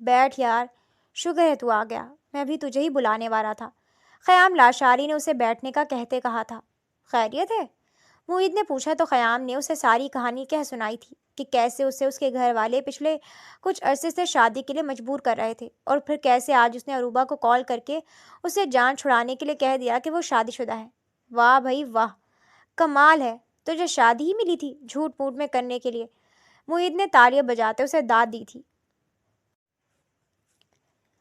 بیٹھ یار، شکر ہے تو آ گیا، میں بھی تجھے ہی بلانے والا تھا، خیام لاشاری نے اسے بیٹھنے کا کہتے کہا تھا۔ خیریت ہے؟ معید نے پوچھا تو خیام نے اسے ساری کہانی کہہ سنائی تھی کہ کیسے اسے اس کے گھر والے پچھلے کچھ عرصے سے شادی کے لیے مجبور کر رہے تھے، اور پھر کیسے آج اس نے عروبہ کو کال کر کے اسے جان چھڑانے کے لیے کہہ دیا کہ وہ شادی شدہ ہے۔ واہ بھائی واہ، کمال ہے، تجھے شادی ہی ملی تھی جھوٹ موٹ میں کرنے کے لیے، معید نے تالیاں بجاتے اسے داد دی تھی۔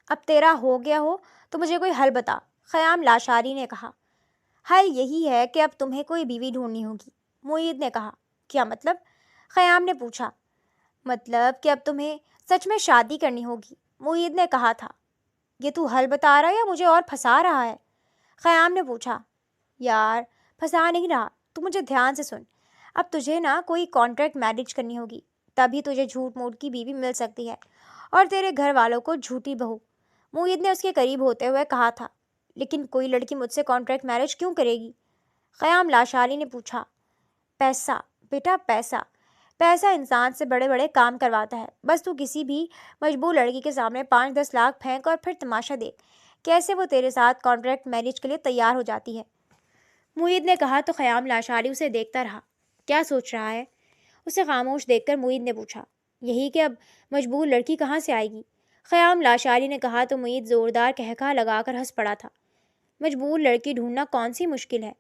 اب تیرا ہو گیا ہو تو مجھے کوئی حل بتا، خیام لاشاری نے کہا۔ حل یہی ہے کہ اب تمہیں کوئی بیوی ڈھونڈنی ہوگی، معید نے کہا۔ کیا مطلب؟ خیام نے پوچھا۔ مطلب کہ اب تمہیں سچ میں شادی کرنی ہوگی، معید نے کہا تھا۔ یہ تو حل بتا رہا ہے یا مجھے اور پھنسا رہا ہے؟ خیام نے پوچھا۔ یار پھنسا نہیں رہا، تو مجھے دھیان سے سن، اب تجھے نا کوئی کانٹریکٹ میرج کرنی ہوگی، تبھی تجھے جھوٹ موٹ کی بیوی مل سکتی ہے، اور تیرے گھر والوں کو جھوٹی بہو، معید نے اس کے قریب ہوتے ہوئے کہا تھا۔ لیکن کوئی لڑکی مجھ سے کانٹریکٹ میرج کیوں کرے گی؟ خیام لاشاری نے پوچھا۔ پیسہ بیٹا، پیسہ، پیسہ انسان سے بڑے بڑے کام کرواتا ہے، بس تو کسی بھی مجبور لڑکی کے سامنے 5-10 لاکھ پھینک اور پھر تماشا دیکھ کیسے وہ تیرے ساتھ کانٹریکٹ میرج کے لیے تیار ہو جاتی ہے، معید نے کہا تو خیام لاشاری اسے دیکھتا رہا۔ کیا سوچ رہا ہے؟ اسے خاموش دیکھ کر معید نے پوچھا۔ یہی کہ اب مجبور لڑکی کہاں سے آئے گی، خیام لاشاری نے کہا تو معید زوردار کہکہا لگا کر ہنس پڑا تھا۔ مجبور لڑکی ڈھونڈنا کون سی مشکل ہے،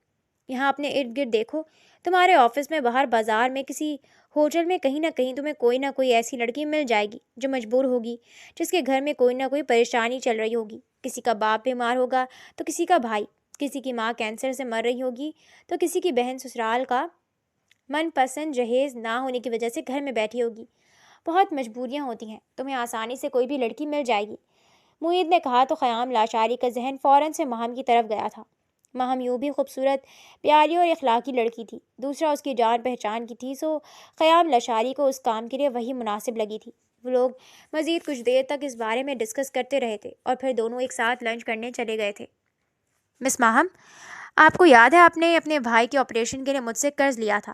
یہاں اپنے ارد گرد دیکھو، تمہارے آفس میں، باہر بازار میں، کسی ہوٹل میں، کہیں نہ کہیں تمہیں کوئی نہ کوئی ایسی لڑکی مل جائے گی جو مجبور ہوگی، جس کے گھر میں کوئی نہ کوئی پریشانی چل رہی ہوگی، کسی کا باپ بیمار ہوگا تو کسی کا بھائی، کسی کی ماں کینسر سے مر رہی ہوگی تو کسی کی بہن سسرال کا من پسند جہیز نہ ہونے کی وجہ سے گھر میں بیٹھی ہوگی۔ بہت مجبوریاں ہوتی ہیں، تمہیں آسانی سے کوئی بھی لڑکی مل جائے گی، معید نے کہا تو خیام لاشاری کا ذہن فوراً سے ماہم کی طرف گیا تھا۔ ماہم یوں بھی خوبصورت، پیاری اور اخلاقی لڑکی تھی، دوسرا اس کی جان پہچان کی تھی، سو خیام لاشاری کو اس کام کے لیے وہی مناسب لگی تھی۔ وہ لوگ مزید کچھ دیر تک اس بارے میں ڈسکس کرتے رہے تھے اور پھر دونوں ایک ساتھ لنچ کرنے چلے گئے تھے۔ مس ماہم، آپ کو یاد ہے آپ نے اپنے بھائی کے آپریشن کے لیے مجھ سے قرض لیا تھا؟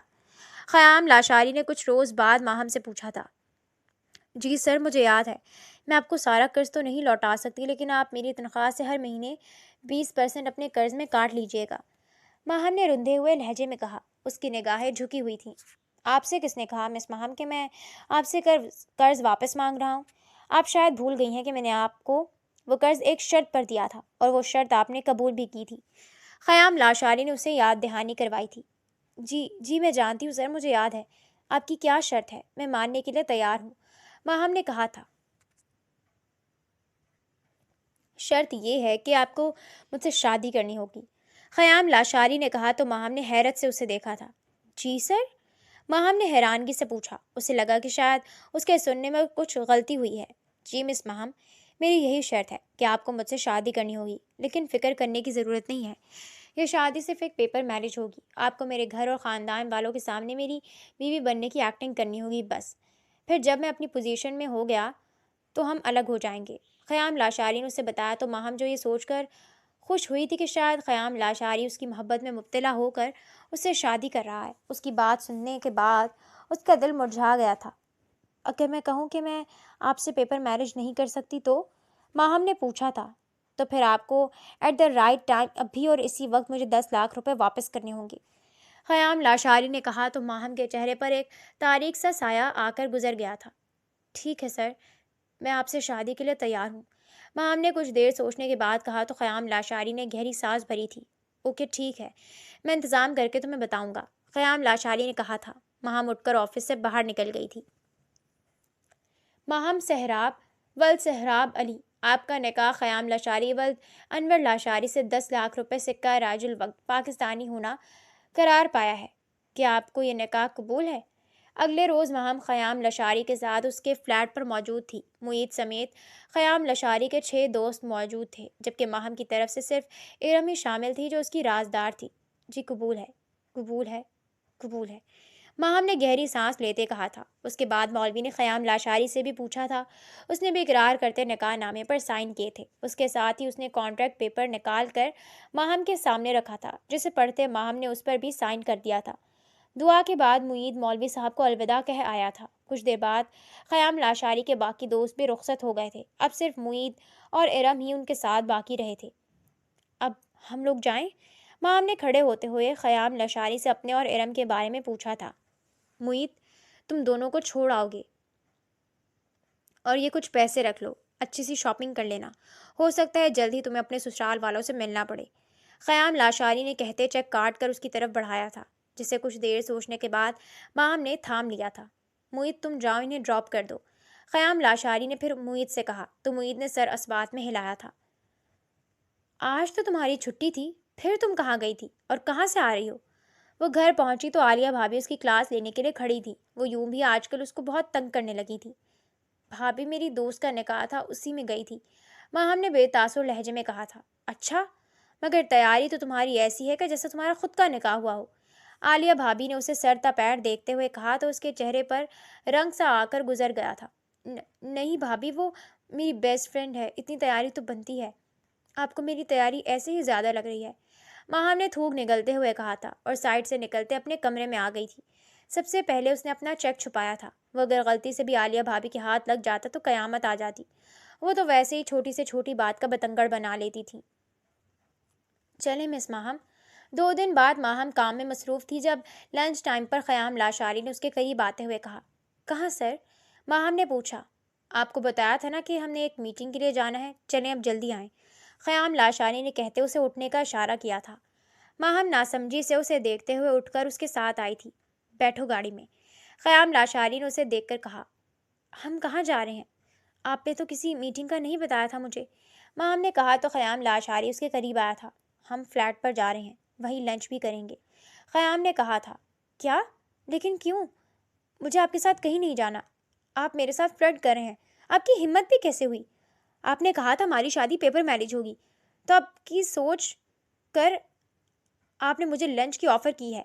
خیام لاشاری نے کچھ روز بعد ماہم سے پوچھا تھا۔ جی سر، مجھے یاد ہے۔ میں آپ کو سارا قرض تو نہیں لوٹا سکتی، لیکن آپ میری تنخواہ سے ہر مہینے 20% اپنے قرض میں کاٹ لیجیے گا، ماہم نے رندے ہوئے لہجے میں کہا۔ اس کی نگاہیں جھکی ہوئی تھیں۔ آپ سے کس نے کہا مس ماہم کہ میں آپ سے قرض واپس مانگ رہا ہوں؟ آپ شاید بھول گئی ہیں کہ میں نے آپ کو وہ قرض ایک شرط پر دیا تھا، اور وہ شرط آپ نے قبول بھی کی تھی۔ خیام لاشاری نے اسے یاد دہانی کروائی تھی۔ جی میں جانتی ہوں سر، مجھے یاد ہے۔ آپ کی کیا شرط ہے؟ میں ماننے کے لیے تیار ہوں، ماہم نے کہا تھا۔ شرط یہ ہے کہ آپ کو مجھ سے شادی کرنی ہوگی، خیام لاشاری نے کہا تو ماہم نے حیرت سے اسے دیکھا تھا۔ جی سر؟ ماہم نے حیرانگی سے پوچھا۔ اسے لگا کہ شاید اس کے سننے میں کچھ غلطی ہوئی ہے۔ جی مس ماہم، میری یہی شرط ہے کہ آپ کو مجھ سے شادی کرنی ہوگی، لیکن فکر کرنے کی ضرورت نہیں ہے، یہ شادی صرف ایک پیپر میرج ہوگی۔ آپ کو میرے گھر اور خاندان والوں کے سامنے میری بیوی بننے کی ایکٹنگ کرنی ہوگی، بس۔ پھر جب میں اپنی پوزیشن میں ہو گیا تو ہم الگ ہو جائیں گے، خیام لاشاری نے اسے بتایا تو ماہم جو یہ سوچ کر خوش ہوئی تھی کہ شاید خیام لاشاری اس کی محبت میں مبتلا ہو کر اس سے شادی کر رہا ہے، اس کی بات سننے کے بعد اس کا دل مرجھا گیا تھا۔ اگر میں کہوں کہ میں آپ سے پیپر میرج نہیں کر سکتی تو؟ ماہم نے پوچھا تھا۔ تو پھر آپ کو ایٹ دا رائٹ ٹائم ابھی اور اسی وقت مجھے 10 لاکھ روپے واپس کرنے ہوں گے، خیام لاشاری نے کہا تو ماہم کے چہرے پر ایک تاریک سا سایہ آ کر گزر گیا تھا۔ ٹھیک ہے سر، میں آپ سے شادی کے لیے تیار ہوں، ماہم نے کچھ دیر سوچنے کے بعد کہا تو خیام لاشاری نے گہری سانس بھری تھی۔ اوکے ٹھیک ہے، میں انتظام کر کے تمہیں بتاؤں گا، خیام لاشاری نے کہا تھا۔ ماہم اٹھ کر آفس سے باہر نکل گئی تھی۔ ماہم سہراب ولد سہراب علی، آپ کا نکاح خیام لاشاری ولد انور لاشاری سے 10 لاکھ روپے سکہ رائج الوقت پاکستانی ہونا قرار پایا ہے۔ کیا آپ کو یہ نکاح قبول ہے؟ اگلے روز ماہم خیام لاشاری کے ساتھ اس کے فلیٹ پر موجود تھی۔ معید سمیت خیام لاشاری کے 6 دوست موجود تھے، جبکہ ماہم کی طرف سے صرف ارم ہی شامل تھی جو اس کی رازدار تھی۔ جی قبول ہے، قبول ہے، قبول ہے، ماہم نے گہری سانس لیتے کہا تھا۔ اس کے بعد مولوی نے خیام لاشاری سے بھی پوچھا تھا، اس نے بھی اقرار کرتے نکاح نامے پر سائن کیے تھے۔ اس کے ساتھ ہی اس نے کانٹریکٹ پیپر نکال کر ماہم کے سامنے رکھا تھا، جسے پڑھتے ماہم نے اس پر بھی سائن کر دیا تھا۔ دعا کے بعد معید مولوی صاحب کو الوداع کہہ آیا تھا۔ کچھ دیر بعد خیام لاشاری کے باقی دوست بھی رخصت ہو گئے تھے، اب صرف معید اور ارم ہی ان کے ساتھ باقی رہے تھے۔ اب ہم لوگ جائیں؟ ماہم نے کھڑے ہوتے ہوئے خیام لاشاری سے اپنے اور ارم کے بارے میں پوچھا تھا۔ معید، تم دونوں کو چھوڑ آؤ گے اور یہ کچھ پیسے رکھ لو، اچھی سی شاپنگ کر لینا، ہو سکتا ہے جلد ہی تمہیں اپنے سسرال والوں سے ملنا پڑے، خیام لاشاری نے کہتے چیک کاٹ کر اس کی طرف بڑھایا تھا، جسے کچھ دیر سوچنے کے بعد ماہم نے تھام لیا تھا۔ معید تم جاؤ، انہیں ڈراپ کر دو، خیام لاشاری نے پھر معید سے کہا تو معید نے سر اسبات میں ہلایا تھا۔ آج تو تمہاری چھٹی تھی، پھر تم کہاں گئی تھی اور کہاں سے آ رہی ہو؟ وہ گھر پہنچی تو عالیہ بھابھی اس کی کلاس لینے کے لیے کھڑی تھی۔ وہ یوں بھی آج کل اس کو بہت تنگ کرنے لگی تھی۔ بھابھی میری دوست کا نکاح تھا، اسی میں گئی تھی، ماہم نے بے تاثر لہجے میں کہا تھا۔ اچھا، مگر تیاری تو تمہاری ایسی ہے کہ جیسے تمہارا خود کا نکاح ہوا ہو، عالیہ بھابھی نے اسے سر تا پیر دیکھتے ہوئے کہا تو اس کے چہرے پر رنگ سا آ کر گزر گیا تھا۔ نہیں بھابھی، وہ میری بیسٹ فرینڈ ہے، اتنی تیاری تو بنتی ہے، آپ کو میری تیاری ایسے ہی زیادہ لگ رہی ہے، ماہم نے تھوک نگلتے ہوئے کہا تھا اور سائڈ سے نکلتے اپنے کمرے میں آ گئی تھی۔ سب سے پہلے اس نے اپنا چیک چھپایا تھا، وہ اگر غلطی سے بھی عالیہ بھابھی کے ہاتھ لگ جاتا تو قیامت آ جاتی، وہ تو ویسے ہی چھوٹی سے چھوٹی بات کا بتنگڑ بنا لیتی تھی۔ چلیں مس ماہم۔ 2 دن بعد ماہم کام میں مصروف تھی جب لنچ ٹائم پر خیام لاشاری نے اس کے قریب آتے ہوئے کہا۔ کہاں سر؟ ماہم نے پوچھا۔ آپ کو بتایا تھا نا کہ ہم نے ایک میٹنگ کے لیے جانا ہے، چلیں اب جلدی آئیں، خیام لاشاری نے کہتے اسے اٹھنے کا اشارہ کیا تھا۔ ماہم ناسمجھی سے اسے دیکھتے ہوئے اٹھ کر اس کے ساتھ آئی تھی۔ بیٹھو گاڑی میں، خیام لاشاری نے اسے دیکھ کر کہا۔ ہم کہاں جا رہے ہیں؟ آپ نے تو کسی میٹنگ کا نہیں بتایا تھا مجھے، ماہم نے کہا تو خیام لاشاری اس کے قریب آیا تھا۔ ہم فلیٹ پر جا رہے ہیں، وہیں لنچ بھی کریں گے، خیام نے کہا تھا۔ کیا؟ لیکن کیوں؟ مجھے آپ کے ساتھ کہیں نہیں جانا، آپ میرے ساتھ فلرٹ کر رہے ہیں، آپ کی ہمت بھی کیسے ہوئی؟ آپ نے کہا تھا ہماری شادی پیپر میرج ہوگی، تو اب کی سوچ کر آپ نے مجھے لنچ کی آفر کی ہے۔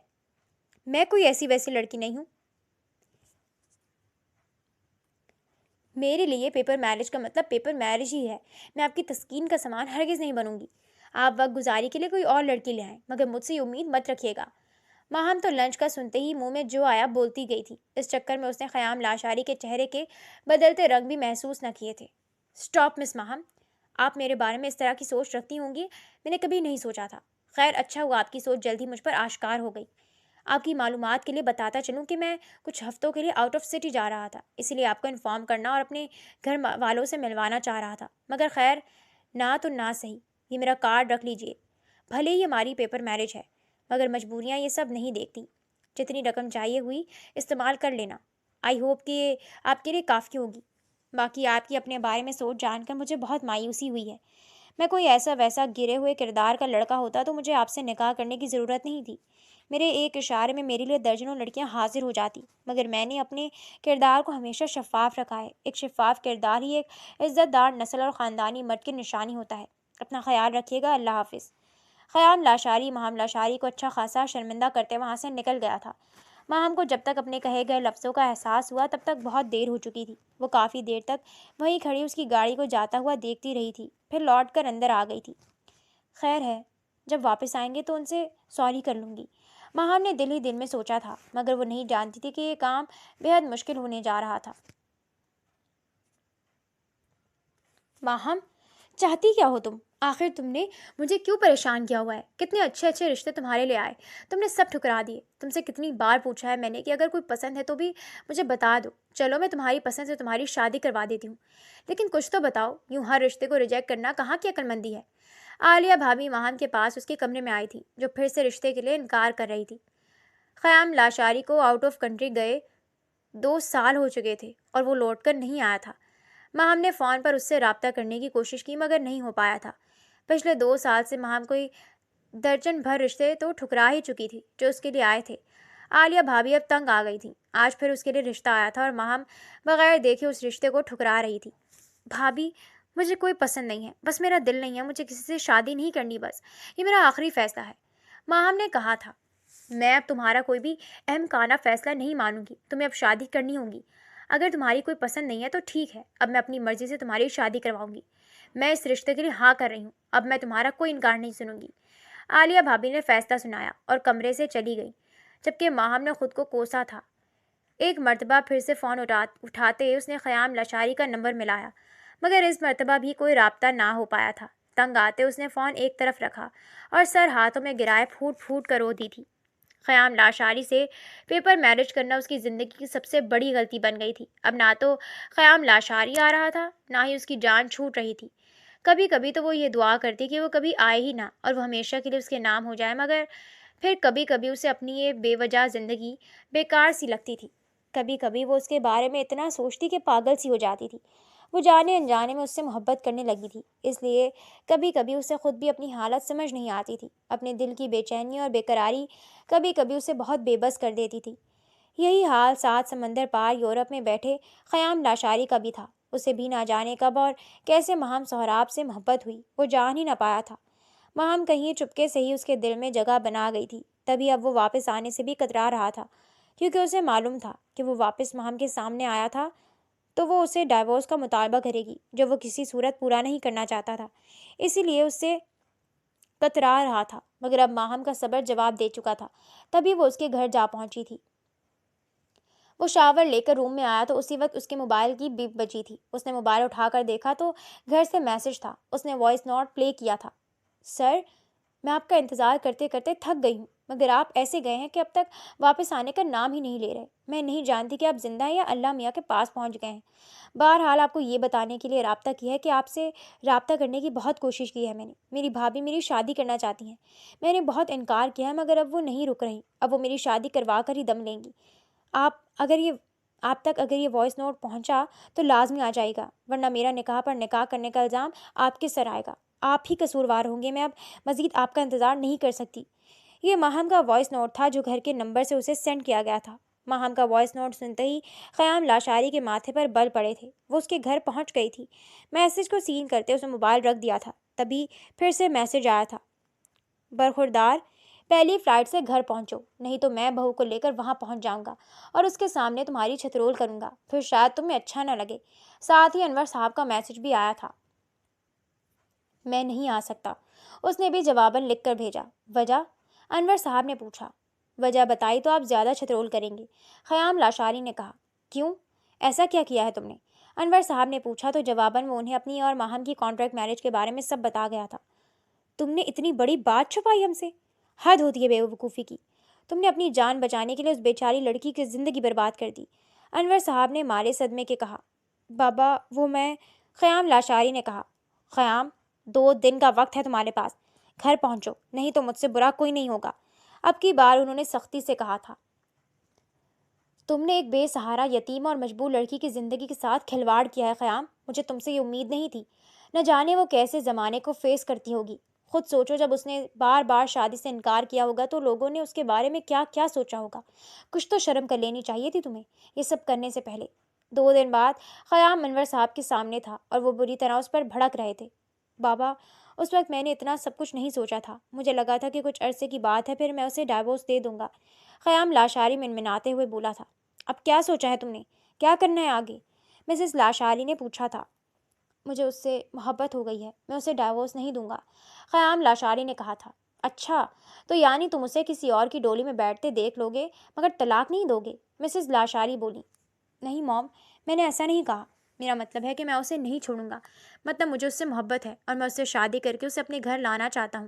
میں کوئی ایسی ویسی لڑکی نہیں ہوں۔ میرے لیے پیپر میرج کا مطلب پیپر میرج ہی ہے۔ میں آپ کی تسکین کا سامان ہرگز نہیں بنوں گی۔ آپ وقت گزاری کے لیے کوئی اور لڑکی لے آئیں، مگر مجھ سے یہ امید مت رکھیے گا۔ ماہم تو لنچ کا سنتے ہی منہ میں جو آیا بولتی گئی تھی۔ اس چکر میں اس نے خیام لاشاری کے چہرے کے بدلتے رنگ بھی محسوس نہ کیے تھے۔ اسٹاپ مس ماہم، آپ میرے بارے میں اس طرح کی سوچ رکھتی ہوں گی، میں نے کبھی نہیں سوچا تھا۔ خیر اچھا ہوا آپ کی سوچ جلد ہی مجھ پر آشکار ہو گئی۔ آپ کی معلومات کے لیے بتاتا چلوں کہ میں کچھ ہفتوں کے لیے آؤٹ آف سٹی جا رہا تھا، اسی لیے آپ کو انفارم کرنا اور اپنے گھر والوں سے ملوانا چاہ رہا تھا، مگر خیر نہ تو نہ صحیح، یہ میرا کارڈ رکھ لیجئے۔ بھلے ہی ہماری پیپر میرج ہے، مگر مجبوریاں یہ سب نہیں دیکھتی۔ جتنی رقم چاہیے ہوئی استعمال کر لینا۔ آئی ہوپ کہ یہ آپ کے لیے کافی ہوگی۔ باقی آپ کی اپنے بارے میں سوچ جان کر مجھے بہت مایوسی ہوئی ہے۔ میں کوئی ایسا ویسا گرے ہوئے کردار کا لڑکا ہوتا تو مجھے آپ سے نکاح کرنے کی ضرورت نہیں تھی۔ میرے ایک اشارے میں میرے لیے درجنوں لڑکیاں حاضر ہو جاتی، مگر میں نے اپنے کردار کو ہمیشہ شفاف رکھا ہے۔ ایک شفاف کردار ہی ایک عزت دار نسل اور خاندانی مرد کی نشانی ہوتا ہے۔ اپنا خیال رکھیے گا، اللہ حافظ۔ خیام لاشاری ماہم لاشاری کو اچھا خاصا شرمندہ کرتے وہاں سے نکل گیا تھا۔ ماہم کو جب تک اپنے کہے گئے لفظوں کا احساس ہوا تب تک بہت دیر ہو چکی تھی۔ وہ کافی دیر تک وہیں کھڑی اس کی گاڑی کو جاتا ہوا دیکھتی رہی تھی، پھر لوٹ کر اندر آ گئی تھی۔ خیر ہے، جب واپس آئیں گے تو ان سے سوری کر لوں گی، ماہم نے دل ہی دل میں سوچا تھا، مگر وہ نہیں جانتی تھی کہ یہ کام بے حد مشکل ہونے جا رہا تھا۔ ماہم، چاہتی کیا ہو تم؟ آخر تم نے مجھے کیوں پریشان کیا ہوا ہے؟ کتنے اچھے اچھے رشتے تمہارے لیے آئے، تم نے سب ٹھکرا دیے۔ تم سے کتنی بار پوچھا ہے میں نے کہ اگر کوئی پسند ہے تو بھی مجھے بتا دو، چلو میں تمہاری پسند سے تمہاری شادی کروا دیتی ہوں، لیکن کچھ تو بتاؤ، یوں ہر رشتے کو ریجیکٹ کرنا کہاں کی عقل مندی ہے؟ عالیہ بھابھی ماہم کے پاس اس کے کمرے میں آئی تھی، جو پھر سے رشتے کے لیے انکار کر رہی تھی۔ خیام لاشاری کو آؤٹ آف کنٹری گئے 2 سال ہو چکے تھے اور وہ لوٹ کر نہیں آیا تھا۔ ماہم نے فون پر اس سے رابطہ کرنے کی کوشش کی، مگر نہیں ہو پایا تھا۔ پچھلے 2 سال سے ماہم کوئی درجن بھر رشتے تو ٹھکرا ہی چکی تھی جو اس کے لیے آئے تھے۔ عالیہ بھابھی اب تنگ آ گئی تھی۔ آج پھر اس کے لیے رشتہ آیا تھا اور ماہم بغیر دیکھے اس رشتے کو ٹھکرا رہی تھی۔ بھابھی، مجھے کوئی پسند نہیں ہے، بس میرا دل نہیں ہے، مجھے کسی سے شادی نہیں کرنی، بس یہ میرا آخری فیصلہ ہے، ماہم نے کہا تھا۔ میں اب تمہارا کوئی بھی اہم کانہ فیصلہ نہیں مانوں گی، تمہیں اب شادی کرنی ہوگی۔ اگر تمہاری کوئی پسند نہیں ہے تو ٹھیک ہے، اب میں اپنی مرضی سے تمہاری شادی کرواؤں گی۔ میں اس رشتے کے لیے ہاں کر رہی ہوں، اب میں تمہارا کوئی انکار نہیں سنوں گی۔ عالیہ بھابھی نے فیصلہ سنایا اور کمرے سے چلی گئی، جبکہ ماہم نے خود کو کوسا تھا۔ ایک مرتبہ پھر سے فون اٹھاتے اس نے خیام لاشاری کا نمبر ملایا، مگر اس مرتبہ بھی کوئی رابطہ نہ ہو پایا تھا۔ تنگ آتے اس نے فون ایک طرف رکھا اور سر ہاتھوں میں گرائے پھوٹ پھوٹ کر رو دی تھی۔ خیام لاشاری سے پیپر میرج کرنا اس کی زندگی کی سب سے بڑی غلطی بن گئی تھی۔ اب نہ تو خیام لاشاری آ رہا تھا، نہ ہی اس کی جان چھوٹ رہی تھی۔ کبھی کبھی تو وہ یہ دعا کرتی کہ وہ کبھی آئے ہی نہ اور وہ ہمیشہ کے لیے اس کے نام ہو جائے، مگر پھر کبھی کبھی اسے اپنی یہ بے وجہ زندگی بیکار سی لگتی تھی۔ کبھی کبھی وہ اس کے بارے میں اتنا سوچتی کہ پاگل سی ہو جاتی تھی۔ وہ جانے انجانے میں اس سے محبت کرنے لگی تھی، اس لیے کبھی کبھی اسے خود بھی اپنی حالت سمجھ نہیں آتی تھی۔ اپنے دل کی بے چینی اور بے قراری کبھی کبھی اسے بہت بے بس کر دیتی تھی۔ یہی حال 7 سمندر پار یورپ میں بیٹھے خیام لاشاری کا بھی تھا۔ اسے بھی نہ جانے کب اور کیسے ماہم سہراب سے محبت ہوئی، وہ جان ہی نہ پایا تھا۔ ماہم کہیں چپکے سے ہی اس کے دل میں جگہ بنا گئی تھی، تبھی اب وہ واپس آنے سے بھی کترا رہا تھا، کیونکہ اسے معلوم تھا کہ وہ واپس ماہم کے سامنے آیا تھا تو وہ اسے ڈائیورس کا مطالبہ کرے گی، جو وہ کسی صورت پورا نہیں کرنا چاہتا تھا، اسی لیے اس سے کترا رہا تھا۔ مگر اب ماہم کا صبر جواب دے چکا تھا، تبھی وہ اس کے گھر جا پہنچی تھی۔ وہ شاور لے کر روم میں آیا تو اسی وقت اس کے موبائل کی بیپ بجی تھی۔ اس نے موبائل اٹھا کر دیکھا تو گھر سے میسج تھا۔ اس نے وائس نوٹ پلے کیا تھا۔ سر، میں آپ کا انتظار کرتے کرتے تھک گئی ہوں، مگر آپ ایسے گئے ہیں کہ اب تک واپس آنے کا نام ہی نہیں لے رہے۔ میں نہیں جانتی کہ آپ زندہ ہیں یا اللہ میاں کے پاس پہنچ گئے ہیں۔ بہرحال آپ کو یہ بتانے کے لیے رابطہ کیا ہے کہ آپ سے رابطہ کرنے کی بہت کوشش کی ہے میں نے۔ میری بھابھی میری شادی کرنا چاہتی ہیں، میں نے بہت انکار کیا ہے، مگر اب وہ نہیں رک رہی، اب وہ میری شادی کروا کر ہی دم لیں گی۔ آپ تک اگر یہ وائس نوٹ پہنچا تو لازمی آ جائے گا، ورنہ میرا نکاح پر نکاح کرنے کا الزام آپ کے سر آئے گا، آپ ہی قصوروار ہوں گے۔ میں اب مزید آپ کا انتظار نہیں کر سکتی۔ یہ ماہم کا وائس نوٹ تھا جو گھر کے نمبر سے اسے سینڈ کیا گیا تھا۔ ماہم کا وائس نوٹ سنتے ہی خیام لاشاری کے ماتھے پر بل پڑے تھے. وہ اس کے گھر پہنچ گئی تھی. میسج کو سین کرتے اس نے موبائل رکھ دیا تھا. تبھی پھر سے میسج آیا تھا. برخوردار، پہلی فلائٹ سے گھر پہنچو، نہیں تو میں بہو کو لے کر وہاں پہنچ جاؤں گا اور اس کے سامنے تمہاری چھترول کروں گا. پھر شاید تمہیں اچھا نہ لگے. ساتھ ہی انور صاحب کا میسج بھی آیا تھا. میں نہیں آ سکتا. اس نے بھی جواباً لکھ کر بھیجا. وجہ؟ انور صاحب نے پوچھا. وجہ بتائی تو آپ زیادہ چھترول کریں گے، خیام لاشاری نے کہا. کیوں؟ ایسا کیا کیا ہے تم نے؟ انور صاحب نے پوچھا تو جواباً وہ انہیں اپنی اور ماہم کی کانٹریکٹ میرج کے بارے میں سب بتا گیا تھا. تم نے اتنی بڑی بات چھپائی ہم سے؟ حد ہوتی ہے بے وقوفی کی. تم نے اپنی جان بچانے کے لیے اس بیچاری لڑکی کی زندگی برباد کر دی. انور صاحب نے مارے صدمے کے کہا. بابا وہ میں، خیام لاشاری نے کہا. خیام، 2 دن کا وقت ہے تمہارے پاس. گھر پہنچو، نہیں تو مجھ سے برا کوئی نہیں ہوگا. اب کی بار انہوں نے سختی سے کہا تھا. تم نے ایک بے سہارا یتیم اور مجبور لڑکی کی زندگی کے ساتھ کھلواڑ کیا ہے خیام. مجھے تم سے یہ امید نہیں تھی. نہ جانے وہ کیسے زمانے کو فیس کرتی ہوگی. خود سوچو، جب اس نے بار بار شادی سے انکار کیا ہوگا تو لوگوں نے اس کے بارے میں کیا کیا سوچا ہوگا. کچھ تو شرم کر لینی چاہیے تھی تمہیں یہ سب کرنے سے پہلے. 2 دن بعد خیام انور صاحب کے سامنے تھا اور وہ بری طرح اس پر بھڑک رہے تھے. بابا اس وقت میں نے اتنا سب کچھ نہیں سوچا تھا. مجھے لگا تھا کہ کچھ عرصے کی بات ہے، پھر میں اسے ڈائیورس دے دوں گا. خیام لاشاری منمناتے ہوئے بولا تھا. اب کیا سوچا ہے تم نے؟ کیا کرنا ہے آگے؟ مسز لاشاری نے پوچھا تھا. مجھے اس سے محبت ہو گئی ہے، میں اسے ڈائیورس نہیں دوں گا، خیام لاشاری نے کہا تھا. اچھا، تو یعنی تم اسے کسی اور کی ڈولی میں بیٹھتے دیکھ لو گے مگر طلاق نہیں دو گے؟ مسز لاشاری بولی. نہیں موم، میں نے ایسا نہیں کہا. میرا مطلب ہے کہ میں اسے نہیں چھوڑوں گا. مطلب مجھے اس سے محبت ہے اور میں اس سے شادی کر کے اسے اپنے گھر لانا چاہتا ہوں.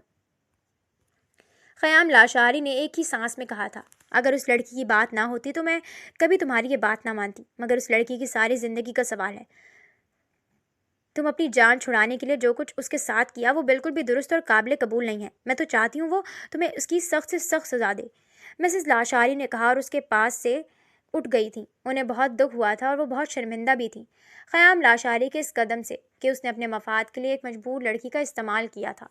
خیام لاشاری نے ایک ہی سانس میں کہا تھا. اگر اس لڑکی کی بات نہ ہوتی تو میں کبھی تمہاری یہ بات نہ مانتی، مگر اس لڑکی کی ساری زندگی کا سوال ہے. تم اپنی جان چھڑانے کے لیے جو کچھ اس کے ساتھ کیا وہ بالکل بھی درست اور قابل قبول نہیں ہے. میں تو چاہتی ہوں وہ تمہیں اس کی سخت سے سخت سزا دے. مسز لاشاری نے کہا اور اس کے پاس سے اٹھ گئی تھی. انہیں بہت دکھ ہوا تھا اور وہ بہت شرمندہ بھی تھی خیام لاشاری کے اس قدم سے کہ اس نے اپنے مفاد کے لیے ایک مجبور لڑکی کا استعمال کیا تھا.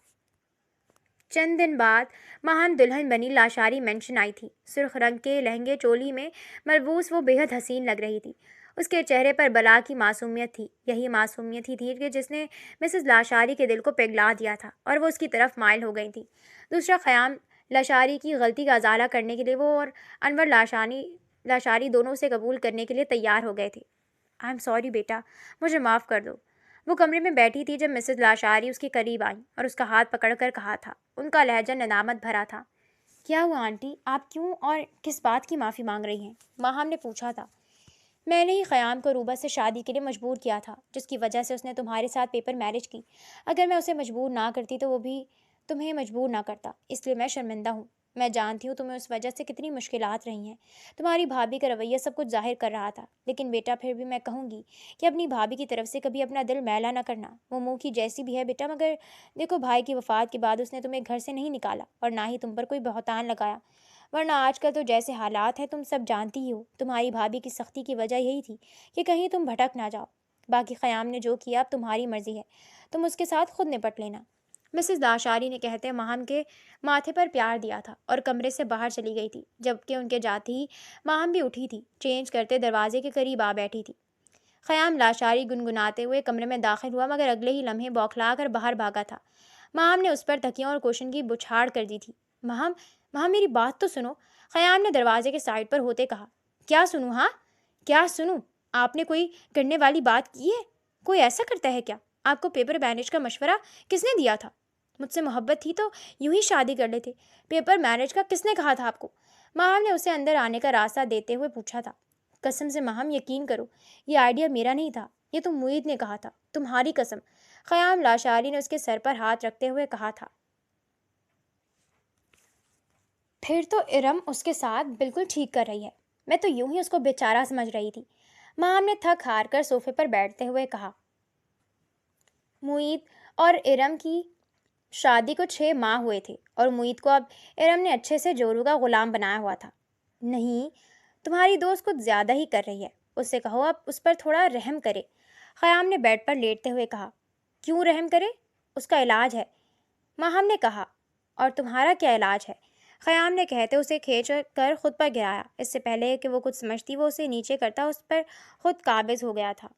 چند دن بعد ماہم دلہن بنی لاشاری مینشن آئی تھی. سرخ رنگ کے لہنگے چولی میں ملبوس وہ بے حد حسین لگ رہی تھی. اس کے چہرے پر بلا کی معصومیت تھی. یہی معصومیت ہی تھی کہ جس نے مسز لاشاری کے دل کو پگھلا دیا تھا اور وہ اس کی طرف مائل ہو گئی تھی. دوسرا خیام لاشاری کی غلطی کا ازالہ کرنے کے لیے وہ اور انور لاشاری دونوں اسے قبول کرنے کے لیے تیار ہو گئے تھے. آئی ایم سوری بیٹا، مجھے معاف کر دو. وہ کمرے میں بیٹھی تھی جب مسز لاشاری اس کے قریب آئیں اور اس کا ہاتھ پکڑ کر کہا تھا. ان کا لہجہ ندامت بھرا تھا. کیا ہوا آنٹی؟ آپ کیوں اور کس بات کی معافی مانگ رہی ہیں؟ ماہم نے پوچھا تھا. میں نے ہی خیام کو روبہ سے شادی کے لیے مجبور کیا تھا، جس کی وجہ سے اس نے تمہارے ساتھ پیپر میرج کی. اگر میں اسے مجبور نہ کرتی تو وہ بھی تمہیں مجبور نہ کرتا. اس لیے میں شرمندہ ہوں. میں جانتی ہوں تمہیں اس وجہ سے کتنی مشکلات رہی ہیں. تمہاری بھابھی کا رویہ سب کچھ ظاہر کر رہا تھا، لیکن بیٹا پھر بھی میں کہوں گی کہ اپنی بھابھی کی طرف سے کبھی اپنا دل میلا نہ کرنا. وہ منہ کی جیسی بھی ہے بیٹا، مگر دیکھو بھائی کی وفات کے بعد اس نے تمہیں گھر سے نہیں نکالا اور نہ ہی تم پر کوئی بہتان لگایا. ورنہ آج کل تو جیسے حالات ہیں تم سب جانتی ہی ہو. تمہاری بھابھی کی سختی کی وجہ یہی تھی کہ کہیں تم بھٹک نہ جاؤ. باقی خیام نے جو کیا اب تمہاری مرضی ہے، تم اس کے ساتھ خود نپٹ لینا. مسز لاشاری نے کہتے ماہم کے ماتھے پر پیار دیا تھا اور کمرے سے باہر چلی گئی تھی. جبکہ ان کے جاتے ہی ماہم بھی اٹھی تھی. چینج کرتے دروازے کے قریب آ بیٹھی تھی. خیام لاشاری گنگناتے ہوئے کمرے میں داخل ہوا مگر اگلے ہی لمحے بوکھلا کر باہر بھاگا تھا. ماہم نے اس پر تکیوں اور کوشن کی بچھاڑ کر دی تھی. ماہم میری بات تو سنو، خیام نے دروازے کے سائڈ پر ہوتے کہا. کیا سنوں؟ ہاں کیا سنوں؟ آپ نے کوئی کرنے والی بات کی ہے؟ کوئی ایسا کرتا ہے کیا؟ آپ کو پیپر میرج کا مشورہ کس نے دیا تھا؟ مجھ سے محبت تھی تو یوں ہی شادی کر لیتے. پیپر میرج کا کس نے کہا تھا آپ کو؟ ماہم نے اسے اندر آنے کا راستہ دیتے ہوئے پوچھا تھا. قسم سے ماہم یقین کرو، یہ آئیڈیا میرا نہیں تھا، یہ تو معید نے کہا تھا. تمہاری قسم، خیام لاشاری نے اس کے سر پر ہاتھ رکھتے ہوئے کہا تھا. پھر تو ارم اس کے ساتھ بالکل ٹھیک کر رہی ہے. میں تو یوں ہی اس کو بیچارہ سمجھ رہی تھی. ماہم نے تھک ہار کر صوفے پر بیٹھتے ہوئے کہا. معید اور ارم کی شادی کو 6 ماہ ہوئے تھے اور معید کو اب ارم نے اچھے سے جورو کا غلام بنایا ہوا تھا. نہیں، تمہاری دوست کچھ زیادہ ہی کر رہی ہے. اس سے کہو اب اس پر تھوڑا رحم کرے. خیام نے بیڈ پر لیٹتے ہوئے کہا. کیوں رحم کرے؟ اس کا علاج ہے، ماہم نے کہا. اور تمہارا کیا علاج ہے؟ خیام نے کہتے اسے کھینچ کر خود پر گرایا۔ اس سے پہلے کہ وہ کچھ سمجھتی وہ اسے نیچے کرتا اس پر خود قابض ہو گیا تھا۔